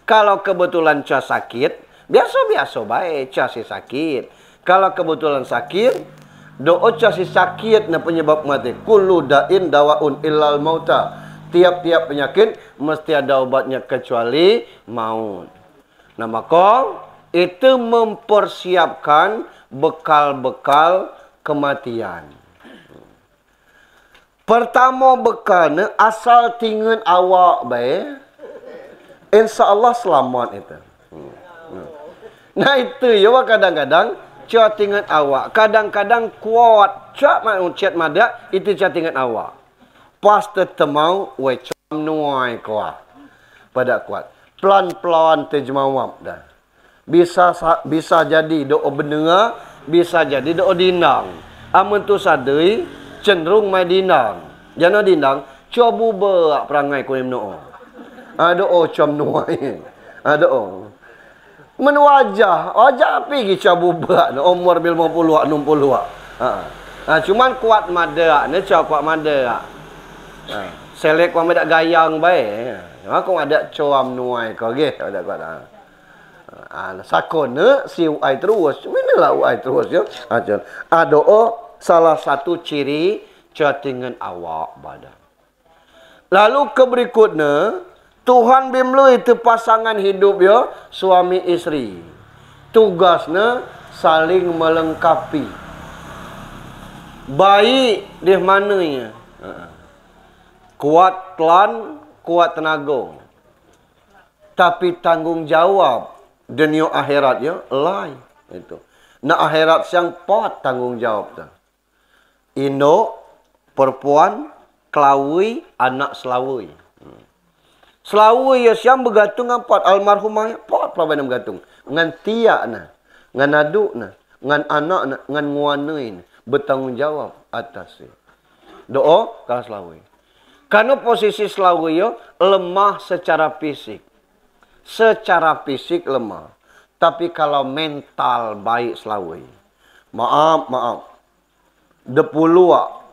Kalau kebetulan ca sakit, biasa-biasa baik ca si sakit. Kalau kebetulan sakit, doa si sakit na penyebab mati. Kullu da'in dawaun illal mauta. Tiap-tiap penyakit mesti ada obatnya kecuali maut. Nah maka itu mempersiapkan bekal-bekal kematian. Pertama bekalnya asal tinggal awak baik. InsyaAllah selamat itu. Nah itu ya kadang-kadang catingan awak. Kadang-kadang kuat. Cak manusia madak itu catingan awak. Pas tertemau, wecam nuai kuat. Pada kuat. Pelan-pelan terjemawab dah. Bisa jadi doa benenga, bisa jadi doa dindang. Amun tu sadai, cenderung mai dindang. Jangan dindang, coba berak perangai kunim doa. Doa cam nuai. Doa. Men wajah pergi cabu berat umur bil 50 60. Cuman kuat mada ni kuat mada. Selek kau ada gayang baik. Aku ada coam nuai kau ge ada kuat. Sakon si uai terus. Manalah uai terus yo. Doa salah satu ciri catingan awak badan. Lalu ke berikutnya Tuhan bimlu itu pasangan hidup ya, suami istri. Tugasnya saling melengkapi. Baik di mananya. Kuat telan, kuat tenaga. Tapi tanggung jawab dunia akhirat ya lain itu. Nah akhirat yang pot tanggung jawab tu. Induk perempuan Kelawui anak selawui. Selawui ya siang bergantung apa? Almarhumah pot pelawan bergantung. Ngan tiak na, ngan aduk na, ngan anak na, ngan nguanain bertanggungjawab atas. Doa kalau selawui. Karena posisi selawui yo lemah secara fisik. Secara fisik lemah. Tapi kalau mental baik selawui. Maaf. Depuluak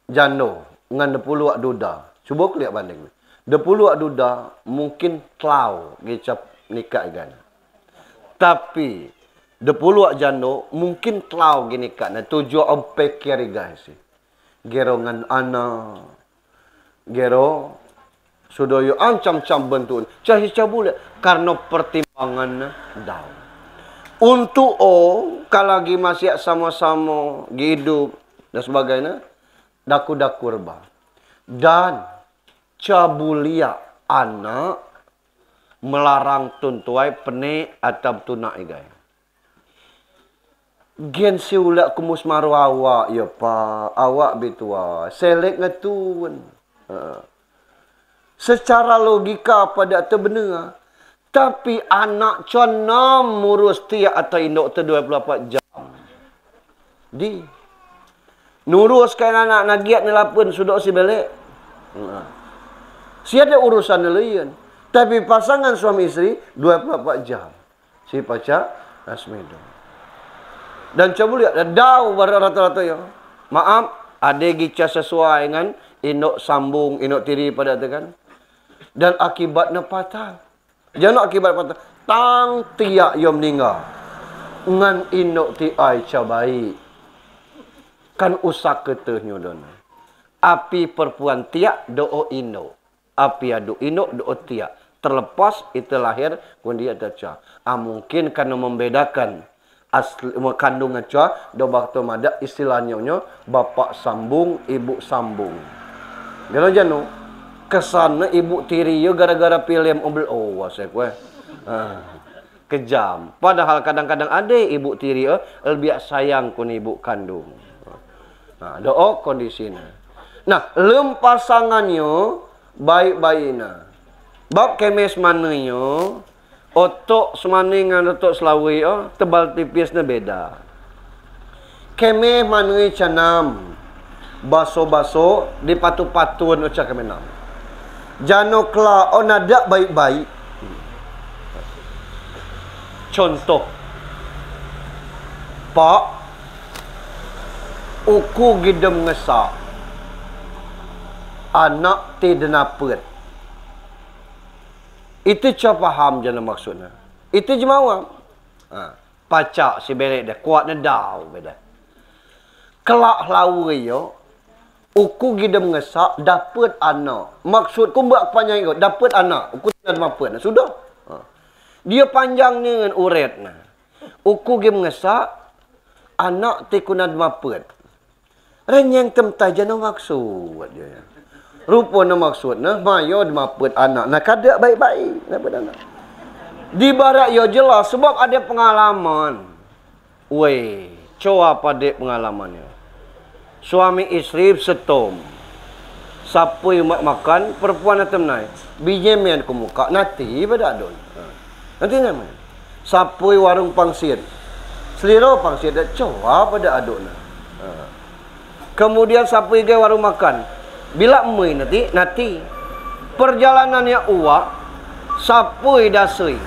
jando ngan depuluak duda. Cuba lihat banding. Depuluak duda mungkin telau gicap nikah kan. Tapi depuluak jando mungkin telau gini kan. Tujuh ompe kiri guys. Gero ngan ana. Gero sudoyo ancam-cam bentun. Cahi cabule karena pertimbangan daun. Untuk kalau lagi masih sama-sama hidup dan sebagainya, daku-daku rebah. Dan cabulia anak melarang tuntuai pene atau tunai gaya. Gen si ulak kumus maru awak ya pak, awak bitua selek ngetun. Secara logika pada terbenar. Tapi anak conam murus tiap atau indok tu 24 jam. Di. Nuruskan anak nagiat nelapun sudah si balik. Si ada urusan lain. Tapi pasangan suami isteri 24 jam. Si pacar Asmido. Dan coba lihat. Dau rata-rata ya. Maaf. Ada gica sesuai dengan indok sambung, indok tiri pada tu kan. Dan akibatnya patah. Jangan akibat patah. Tang tiak yang meninggal. Ngan indok ti ai cabai. Kan usak ketehnya dona. Api perempuan tiak do indok. Api adu indok do tiak. Terlepas itu lahir pun dia terca. Mungkin karena membedakan asli kandungan ca do bakto mada istilahnya bapak sambung, ibu sambung. Kalau janu kesana ibu tiri yo gara-gara film ombel wasek we. Kejam. Padahal kadang-kadang ada ibu tiri lebih sayang kun ibu kandung. Nah, doa kondisinya. Nah, lem pasangannya baik-baiknya. Bab kemes mananya otok semaningan otok selawi tebal tipisnya beda. Kemeh manui canam. Baso-baso di patu-patun ucap kemenam. Jano kla onadak baik-baik. Contoh. Pak uku gidem ngesak. Anak tidak napet. Itu cara faham jana maksudnya. Itu je mawam. Pacak si belek dia. Kuatnya dah. Beda. Kelak lawi yo. Uku gidem ngesak. Dapat anak. Maksud ku buat panjang ikut. Dapat anak. Uku tidak mampu. Sudah. Dia panjang ni dengan uret. Uku gidem ngesak. Anak tikunad mampu. Renyang temtai jana maksud dia. Rupa na maksudnya, mayo dimaput anak. Nak kada baik-baik. Di barat yo jelas sebab ada pengalaman. Weh, coba pada pengalamannya. Suami isteri setom. Siapa yang makan, perempuan atem naik. Bijemen ke muka, nanti pada adon. Nanti namanya. Siapa warung pangsit. Selera pangsit, coba pada adon. Kemudian siapa yang warung makan. Bila mui nanti perjalanannya uak sapui dasui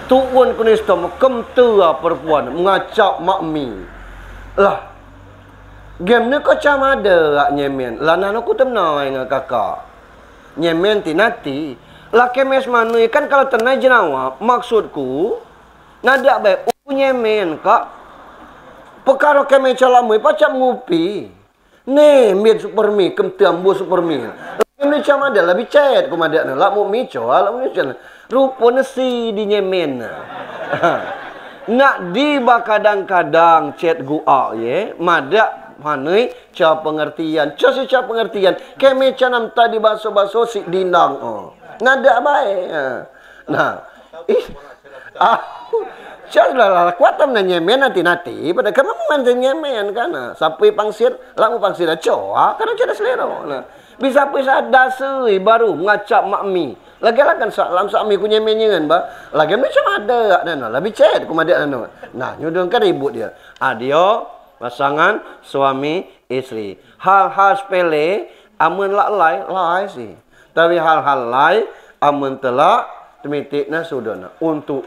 tuun kunistom kemtua perempuan mengacap makmi lah game ni kau macam ada nyemen lah nanaku tenai dengan kakak nyemen ti nanti lah kemes manui kan kalau tenai jenawa maksudku nadak baik nyemen kak perkara kemes calamui pacak ngupi. Nih, miet supermi, kemtiambu supermi. Ini macam ada, lebih cet kumadakna. Lak mu mico, lak mu mico. Rupanya si di nyemen. Nak diba kadang-kadang cet gua ye, madak manui ca pengertian. Ca si ca pengertian. Keme canam tadi baso-baso si dindang. Nadak baik. Nah, Cia lah kuat na nyemen nanti pada kamu mantan nyemen kana. Sapi pangsir, lamu pangsir coa kana cara selero. Nah, bisa dasui baru ngacak makmi. Lagi lah kan salam sakmi ku nyemen nyengan ba. Lagi macam ada nana, lebih cet ku madak nana. Nah, nyudun kan ribut dia. Adio pasangan suami istri. Hal-hal sepele amun lai sih. Tapi hal-hal lai amun telak temitikna sudahna untuk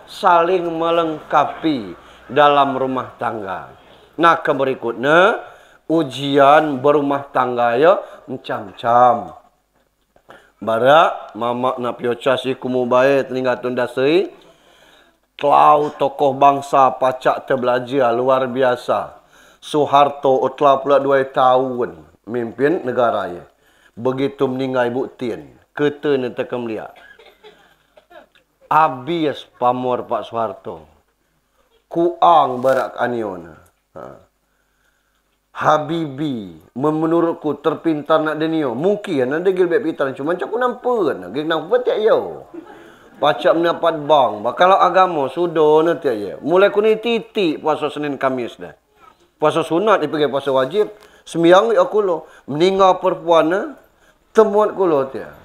saling melengkapi dalam rumah tangga. Nah, keberikutnya ujian berumah tangga ya macam-macam. Bara mama nak pioca si kumubai tinggal tunda sei. Klau tokoh bangsa pacak terbelajar luar biasa. Soeharto utlah pula 2 tahun mimpin negara ya. Begitu meninggal Ibu Tien, kata ni tekam lihat. Habis pamor Pak Soeharto. Kuang barak anion. Habibi menurutku terpintar nak denio. Mungkin ada gilbet pintar cuma cak nampak nak gil nampak tiak yo. Pacak mendapat bang. Kalau agama sudah nanti ya. Mulai kuni titik puasa Senin Kamis dah. Puasa sunat dipakai puasa wajib. Sembiang aku lo meninggal perempuan temuan kulo tiak.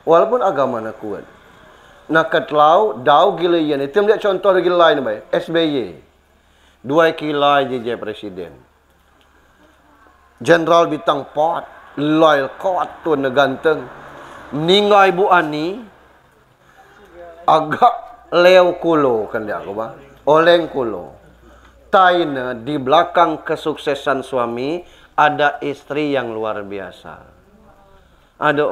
Walaupun agama nak kuat. Nak ketlau dau gila yan. Itu melihat contoh lagi lain baik. SBY. 2 kilai je presiden. Jenderal bintang 4. Loyal kuat tu neganteng. Meninggal Ibu Ani. Agak leo kulo kan dia aku bang. Oleng kulo. Taina di belakang kesuksesan suami ada istri yang luar biasa. Ada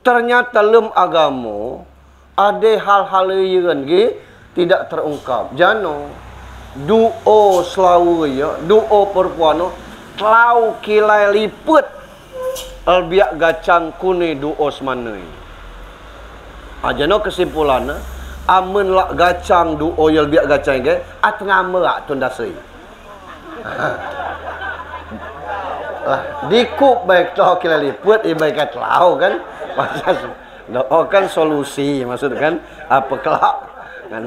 ternyata lem agamo ada hal-hal yang tidak terungkap. Jano duo selalu ya, duo perempuan klau kilai liput albiak gacang kuni duo semanai. Jano kesimpulan amun lak gacang duo yang biak gacang ke atngama ak tundasai. Lah dikup baik tau kilai liput baik kat lau kan. Pasal kan solusi maksud kan apa kelak kan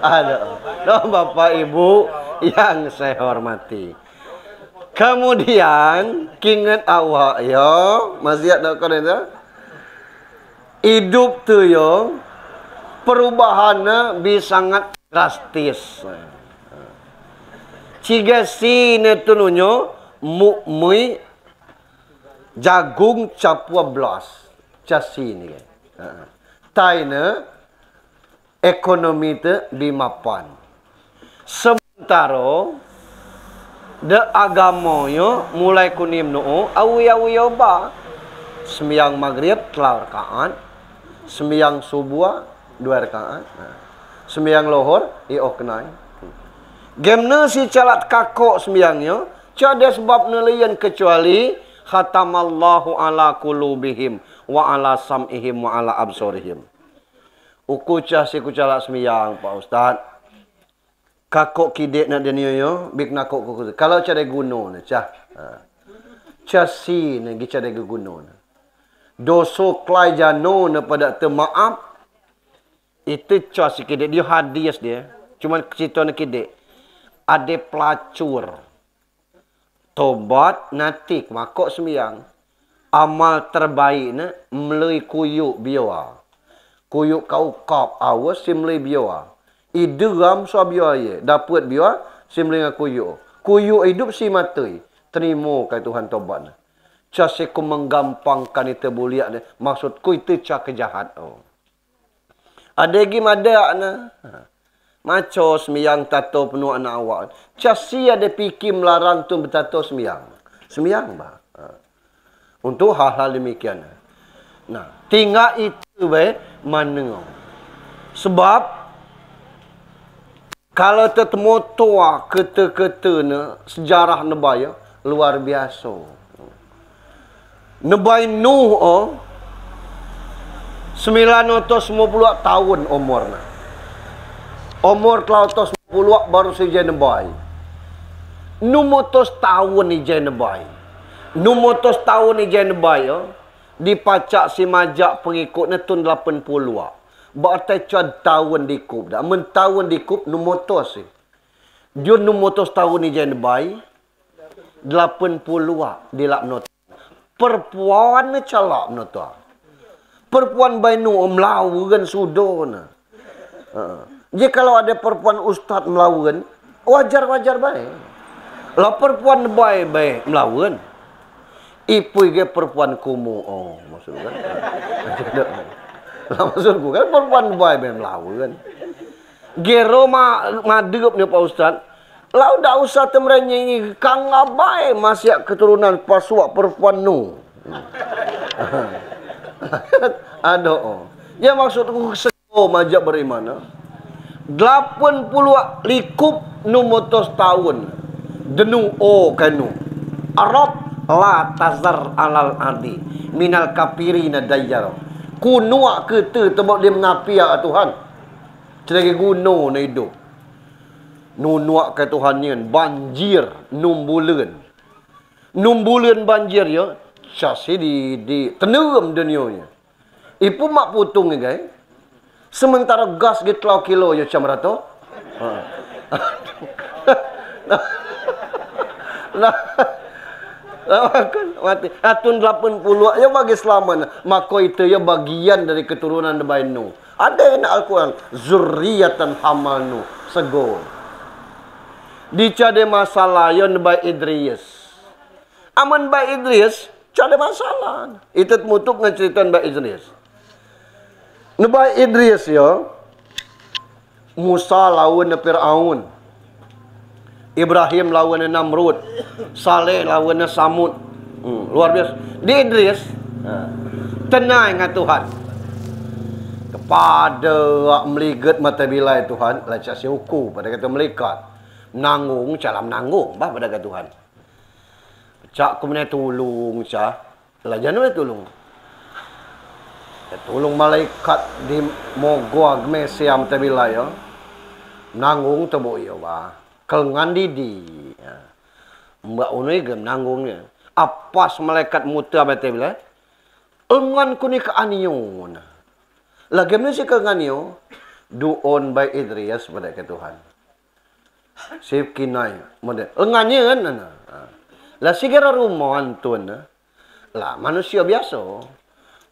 ada Bapak Ibu yang saya hormati. Kemudian kinget awak yo masih ada kau hidup tu yo perubahannya bisa sangat drastis. Ciga sini tununyo mui jagung capua blas casi ni. Taina ekonomi tu dimapan. Sementara de agama yo mulai kunim no awi ba. Sembiang maghrib 3 rakaat, sembiang subuh 2 rakaat. Sembiang lohor kenai. Gemna si calat kakok sembiangnya, tiada sebab nelayan kecuali khatamallahu ala qulubihim wa ala sam'ihim wa ala absorihim. Uku cah si kucalat sembiang Pak Ustaz. Kakok kidek nak dia yo, bik nakok kuku. Kalau cara guno na cah. Cah si na gi cara guno na. Doso klai jano na pada temaaf. Itu cah si kidek dia hadis dia. Cuma cerita na kidek. Ada pelacur. Tobat natik makok sembiang. Amal terbaiknya melui kuyuk biwa. Kuyuk kau kap awas simlei biwa. Idegam so biwa ye. Dapat biwa simlei dengan kuyuk. Kuyuk hidup si matui. Terima kai Tuhan tobat. Caseku menggampangkan itu buliak ni. Maksudku itu cak kejahat. Ada lagi madak na. Maco sembiang tato penuh anak awak. Casi ada fikir melarang tu bertato sembiang. Sembiang bah. Untuk hal-hal demikian. Nah, tinggal itu mana. Sebab kalau tetemu tua kata-kata sejarah nebaya luar biasa. Nebai Nuh 950 tahun umurnya. Umur kelautos 10 baru saja nebai. Numotos tahun ni je nebai. Numotos tahun ni je nebai. dipacak si majak pengikutnya tun 80 wak. Berarti cad tahun dikup dah. Men tahun dikup numotos sih. Dia numotos tahun ni jen bayi 80 wak dilak not. Perempuan ni calak menota. Perempuan bayi nu melawan sudon. Jadi kalau ada perempuan ustaz melawan, wajar-wajar baik. Lah perempuan baik melawan. Ipui ke perempuan kumuh. Oh, maksud kan? Lah maksudku kan perempuan baik melawan. Gero madep ni Pak Ustaz. Lah dah usah temeranya ini kang abai masih keturunan pasuak perempuan nu. Aduh. Ya maksudku sego majak beriman. 80 likup numotos tahun. Denu kanu. Arab la tazar alal ardi minal kafirina dayyar. Kunua kete tebak dia mengapi ya Tuhan. Celagi guno na hidup. Nunuak ke Tuhan ni banjir numbulan. Numbulan banjir ya. Syasi di teneram dunianya. Ipu mak putung ni guys. Sementara gas gitu kilo ya macam rato. Kan mati. Atun 80 ya bagi selamat. Maka itu ya bagian dari keturunan Bainu. Ada yang Al-Quran zurriyatan hamalnu segol. Dicade masalah ya Nabi Idris. Aman Nabi Idris cade masalah. Itu mutuk cerita Nabi Idris. Nabi Idris ya Musa lawan Fir'aun. Ibrahim lawan Namrud. Saleh lawan Samud. Luar biasa. Di Idris tenang dengan Tuhan. Kepada meligat mata bilai Tuhan, lacak siuku pada kata melikat. Nanggung, calam nanggung bah pada kata Tuhan. Cak kemudian tolong cak. Lajan mana tolong? Tolong malaikat di mogwa gmesia mata bilai ya. Nanggung tebuk ya bah. Kelengan didi. Mbak unui gem nanggungnya. Apas malaikat muta mata bilai. Engan kuni keaniun. Lagi mana si kelenganyo? Duon by Idris pada kata Tuhan. Sip kinai model engannya kan lah segera rumah antun lah manusia biasa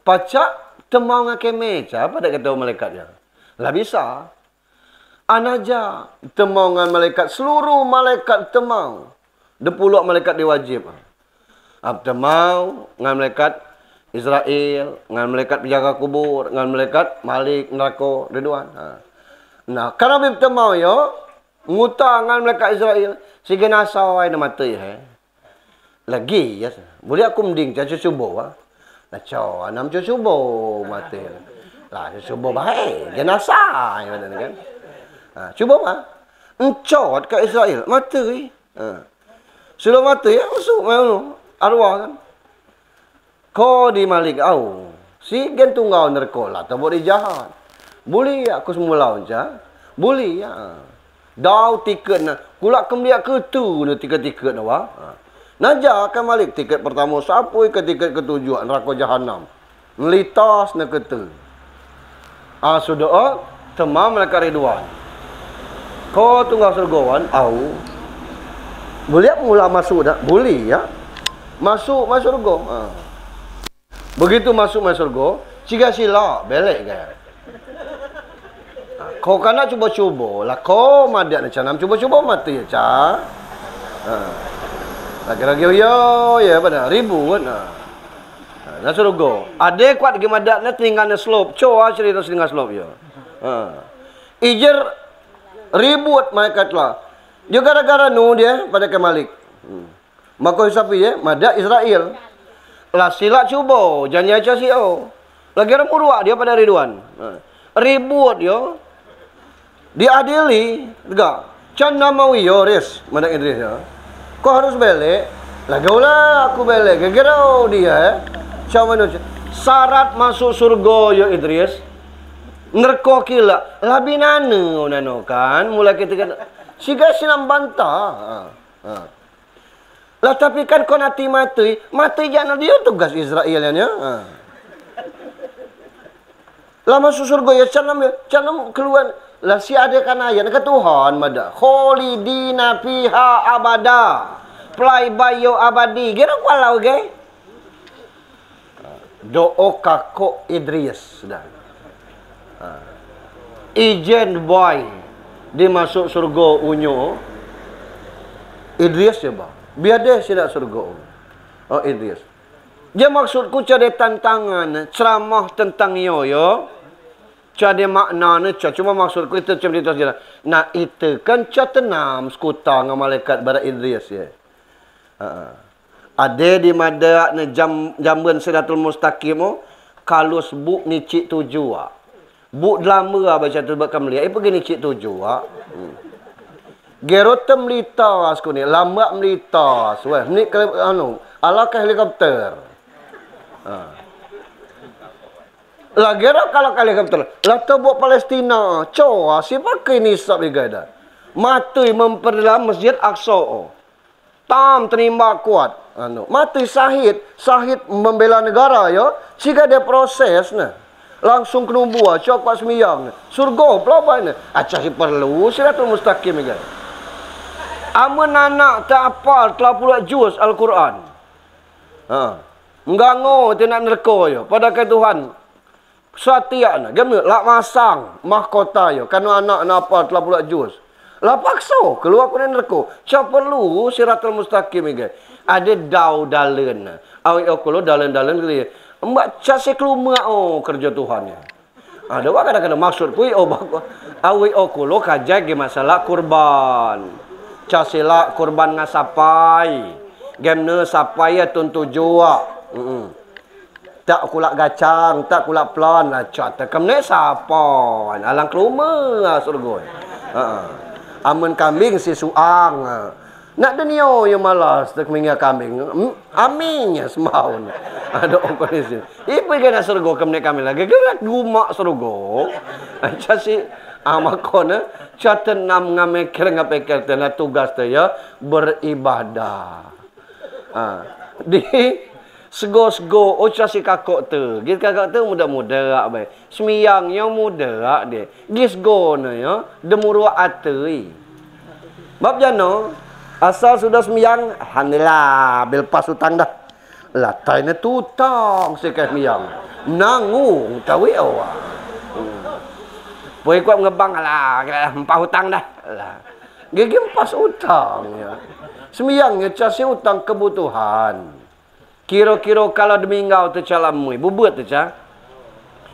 pacak temau ngake meja pada kata malaikatnya lah bisa anaja temau ngan malaikat seluruh malaikat temau 10 malaikat diwajib temau ngan malaikat Israel ngan malaikat penjaga kubur ngan malaikat Malik neraka Ridwan nah karena temau yo ngutangan mereka Israel sige nasawai na mati lagi ya boleh aku mending cacu subuh lah caw anam cacu subuh mati lah subuh baik jenazah kan cuba mah encot ke Israel mati sudah mati ya masuk mau arwah kan kau di Malik au si gen tunggal neraka lah tak boleh jahat boleh aku semula aja boleh ya Dau tiket na. Kulak kemudian ke tu na tiket-tiket na wa. Naja akan Malik tiket pertama sapui ke tiket ketujuh neraka jahanam. Melitas na ke tu. Sudah temam mereka Ridwan. Kau tunggal surgawan au. Boleh mula masuk dah? Boleh ya. Masuk surga. Begitu masuk surga, ciga sila belek gaya. Kau kena cuba-cuba lah. Kau madak nak canam cuba-cuba mati ya cak. Lagi-lagi ya pada ribu kan. Nak suruh go. Ada kuat lagi madak nak tinggal na slope. Coba cerita tinggal slope ya. Ijer ribut mereka lah. Dia gara-gara nu dia pada ke Malik. Maka sapi ya madak Israel. Lah sila cuba jangan aja sih Lagi orang murwak dia pada Ridwan. Ribut yo. Diadili, enggak. Can nama Yoris, mana Idris ya. Kau harus balik. Lagi ulah aku balik. Kira dia. Macam mana? Syarat masuk surga ya Idris. Neraka kila. Labi nanu kan. Mulai kita kan. Siga sinam bantah. Lah tapi kan kau nanti mati. Mati jangan dia tugas Israel ya. Lah masuk surga ya canam keluar. Lah si ada kan ayat ke Tuhan mada. Kholidina fiha abada. Play bayo abadi. Kira walau ge. Doa kakok Idris dah. Ijen boy dia masuk surga unyu. Idris je bah. Biar dia tidak surga. Oh Idris. Dia maksudku cari tantangan ceramah tentang yo. Cari makna ni cuma maksudku itu macam itu saja. Nah itu kan tenam skuta dengan malaikat bara Idris ya. Ada di mada ni jamban Siratul Mustaqim kalau sebut ni cik tuju bu lama baca tu bakam lihat pergi ni cik tuju Gerota melitas ku ni lama melitas weh ni anu alakah helikopter lah gera kalau helikopter lah tu buat Palestina coa si pakai ni sab juga dah mati memperdalam Masjid Aqsa tam terima kuat mati sahid membela negara ya jika dia proses nah langsung kena buat coklat semiyang surga pelapa ni acah si perlu Siratul Mustaqim juga amun anak tak hafal telah pula juz Al-Quran mengganggu dia nak neraka ya pada ke Tuhan setia na gimana lak masang mahkota ya kan anak nak hafal telah pula juz lah paksa keluar aku neraka cak perlu Siratul Mustaqim juga ada dalan awak okulo dalan kali mbak case keluma kerja Tuhan ya. Ada wa kadang-kadang maksud pui awi okulo kajai ge masalah kurban. Casela kurban ngasapai. Gemne sapai tuntu jua. Tak kulak gacang, tak kulak plan lah cat. Kemne sapan. Alang keluma surga. Amun kambing si suang. Nak denio yang malas tak mengia kambing. Aminnya semau. Ada orang di sini. Ibu kena surga kemne kami lagi. Gerak gumak surga. Aja si amakona caten nam ngame kereng apekal tena tugas tu ya beribadah. Di sego-sego ocha si kakok tu. Gis kakak tu muda-muda bae. Semiyangnya muda dia. Gis go na ya demuru atei. Bab jano asal sudah semiyang, alhamdulillah, belpas hutang dah. Latainya tutang sekat semiyang. Menanggung, tahu awak. Boleh kuat ngebang lah, empat hutang dah. Gigi empas hutang ya. Semiyangnya casih hutang kebutuhan. Kira-kira kalau demingau tu calamui, bubut tu cah.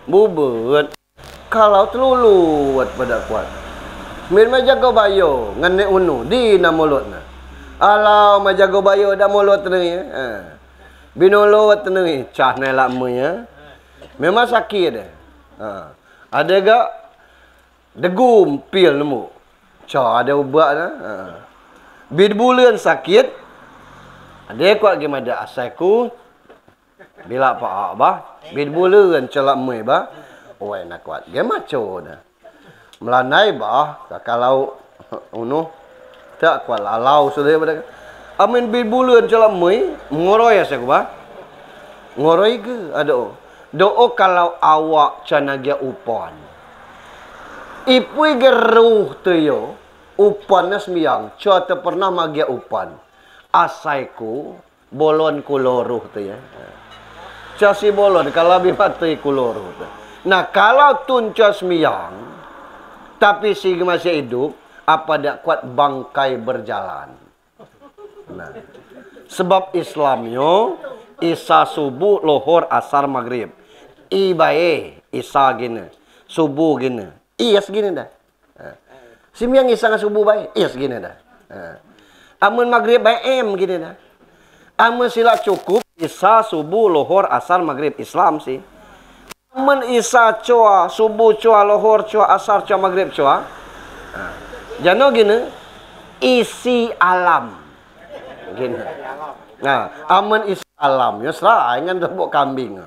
Bubut. Kalau terlulut pada kuat. Mir majago bayo, ngane unu, di na mulutna. Alau majago bayo dah mulut ni. Binolot ni cah na lama ya. Memang sakit dia. Ada gak degum pil nemu. Cah ada ubat dah. Bid bulan sakit. Ada kuat gimana asaiku. Bila pak bah, bid bulan celak mai bah. Oi nak kuat. Gemaco dah. Melanai bah kalau unu tak kuat lalau sudah pada amin bil bulan jalan mai ngoroi saya bah ngoroi ke ada doa kalau awak canagia upan ipui geruh tu yo upannya semiyang cuaca pernah magia upan asaiku bolon kuloruh tu ya casi bolon kalau bimatui kuloruh tu nah kalau tunca semiyang tapi si masih hidup, apa dak kuat bangkai berjalan. Nah, sebab Islamnya Isa subuh, lohor, asar, maghrib. Ibae Isa gini, subuh gini. Iya segini dah. Simyang Isa subuh baik, iya segini dah. Amun maghrib baik gini dah. Amun sila cukup Isa subuh, lohor, asar, maghrib Islam sih. Men Isa coa, subuh coa, lohor coa, asar coa, maghrib coa. Jano gini, isi alam. Gini. Nah, aman isi alam. Ya serah, ingat buat kambing.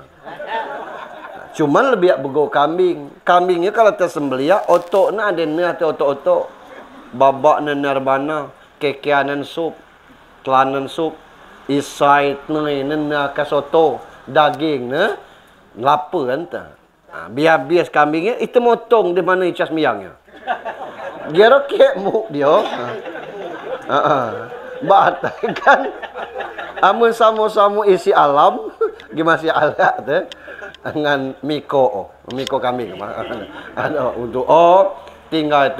Cuman lebih bego kambing. Kambingnya kalau tersembelih, otok na ada ni atau otok-otok. Babak na narbana, kekianan sup, telanan sup, isait ni na kasoto, daging na. Lapar entah. Biar-bias kambingnya itu motong di mana icas miangnya. Dia rokek mu dia. Batai kan. Amun sama-sama isi alam, gimana sih alat tu? Dengan Miko kambing. Ada untuk tinggal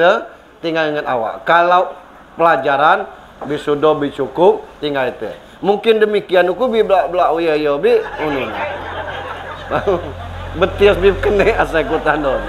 dengan awak. Kalau pelajaran bisudo bicukup tinggal itu. Mungkin demikian aku bi belak ya bi unun. Betias bi kene asai kutan don.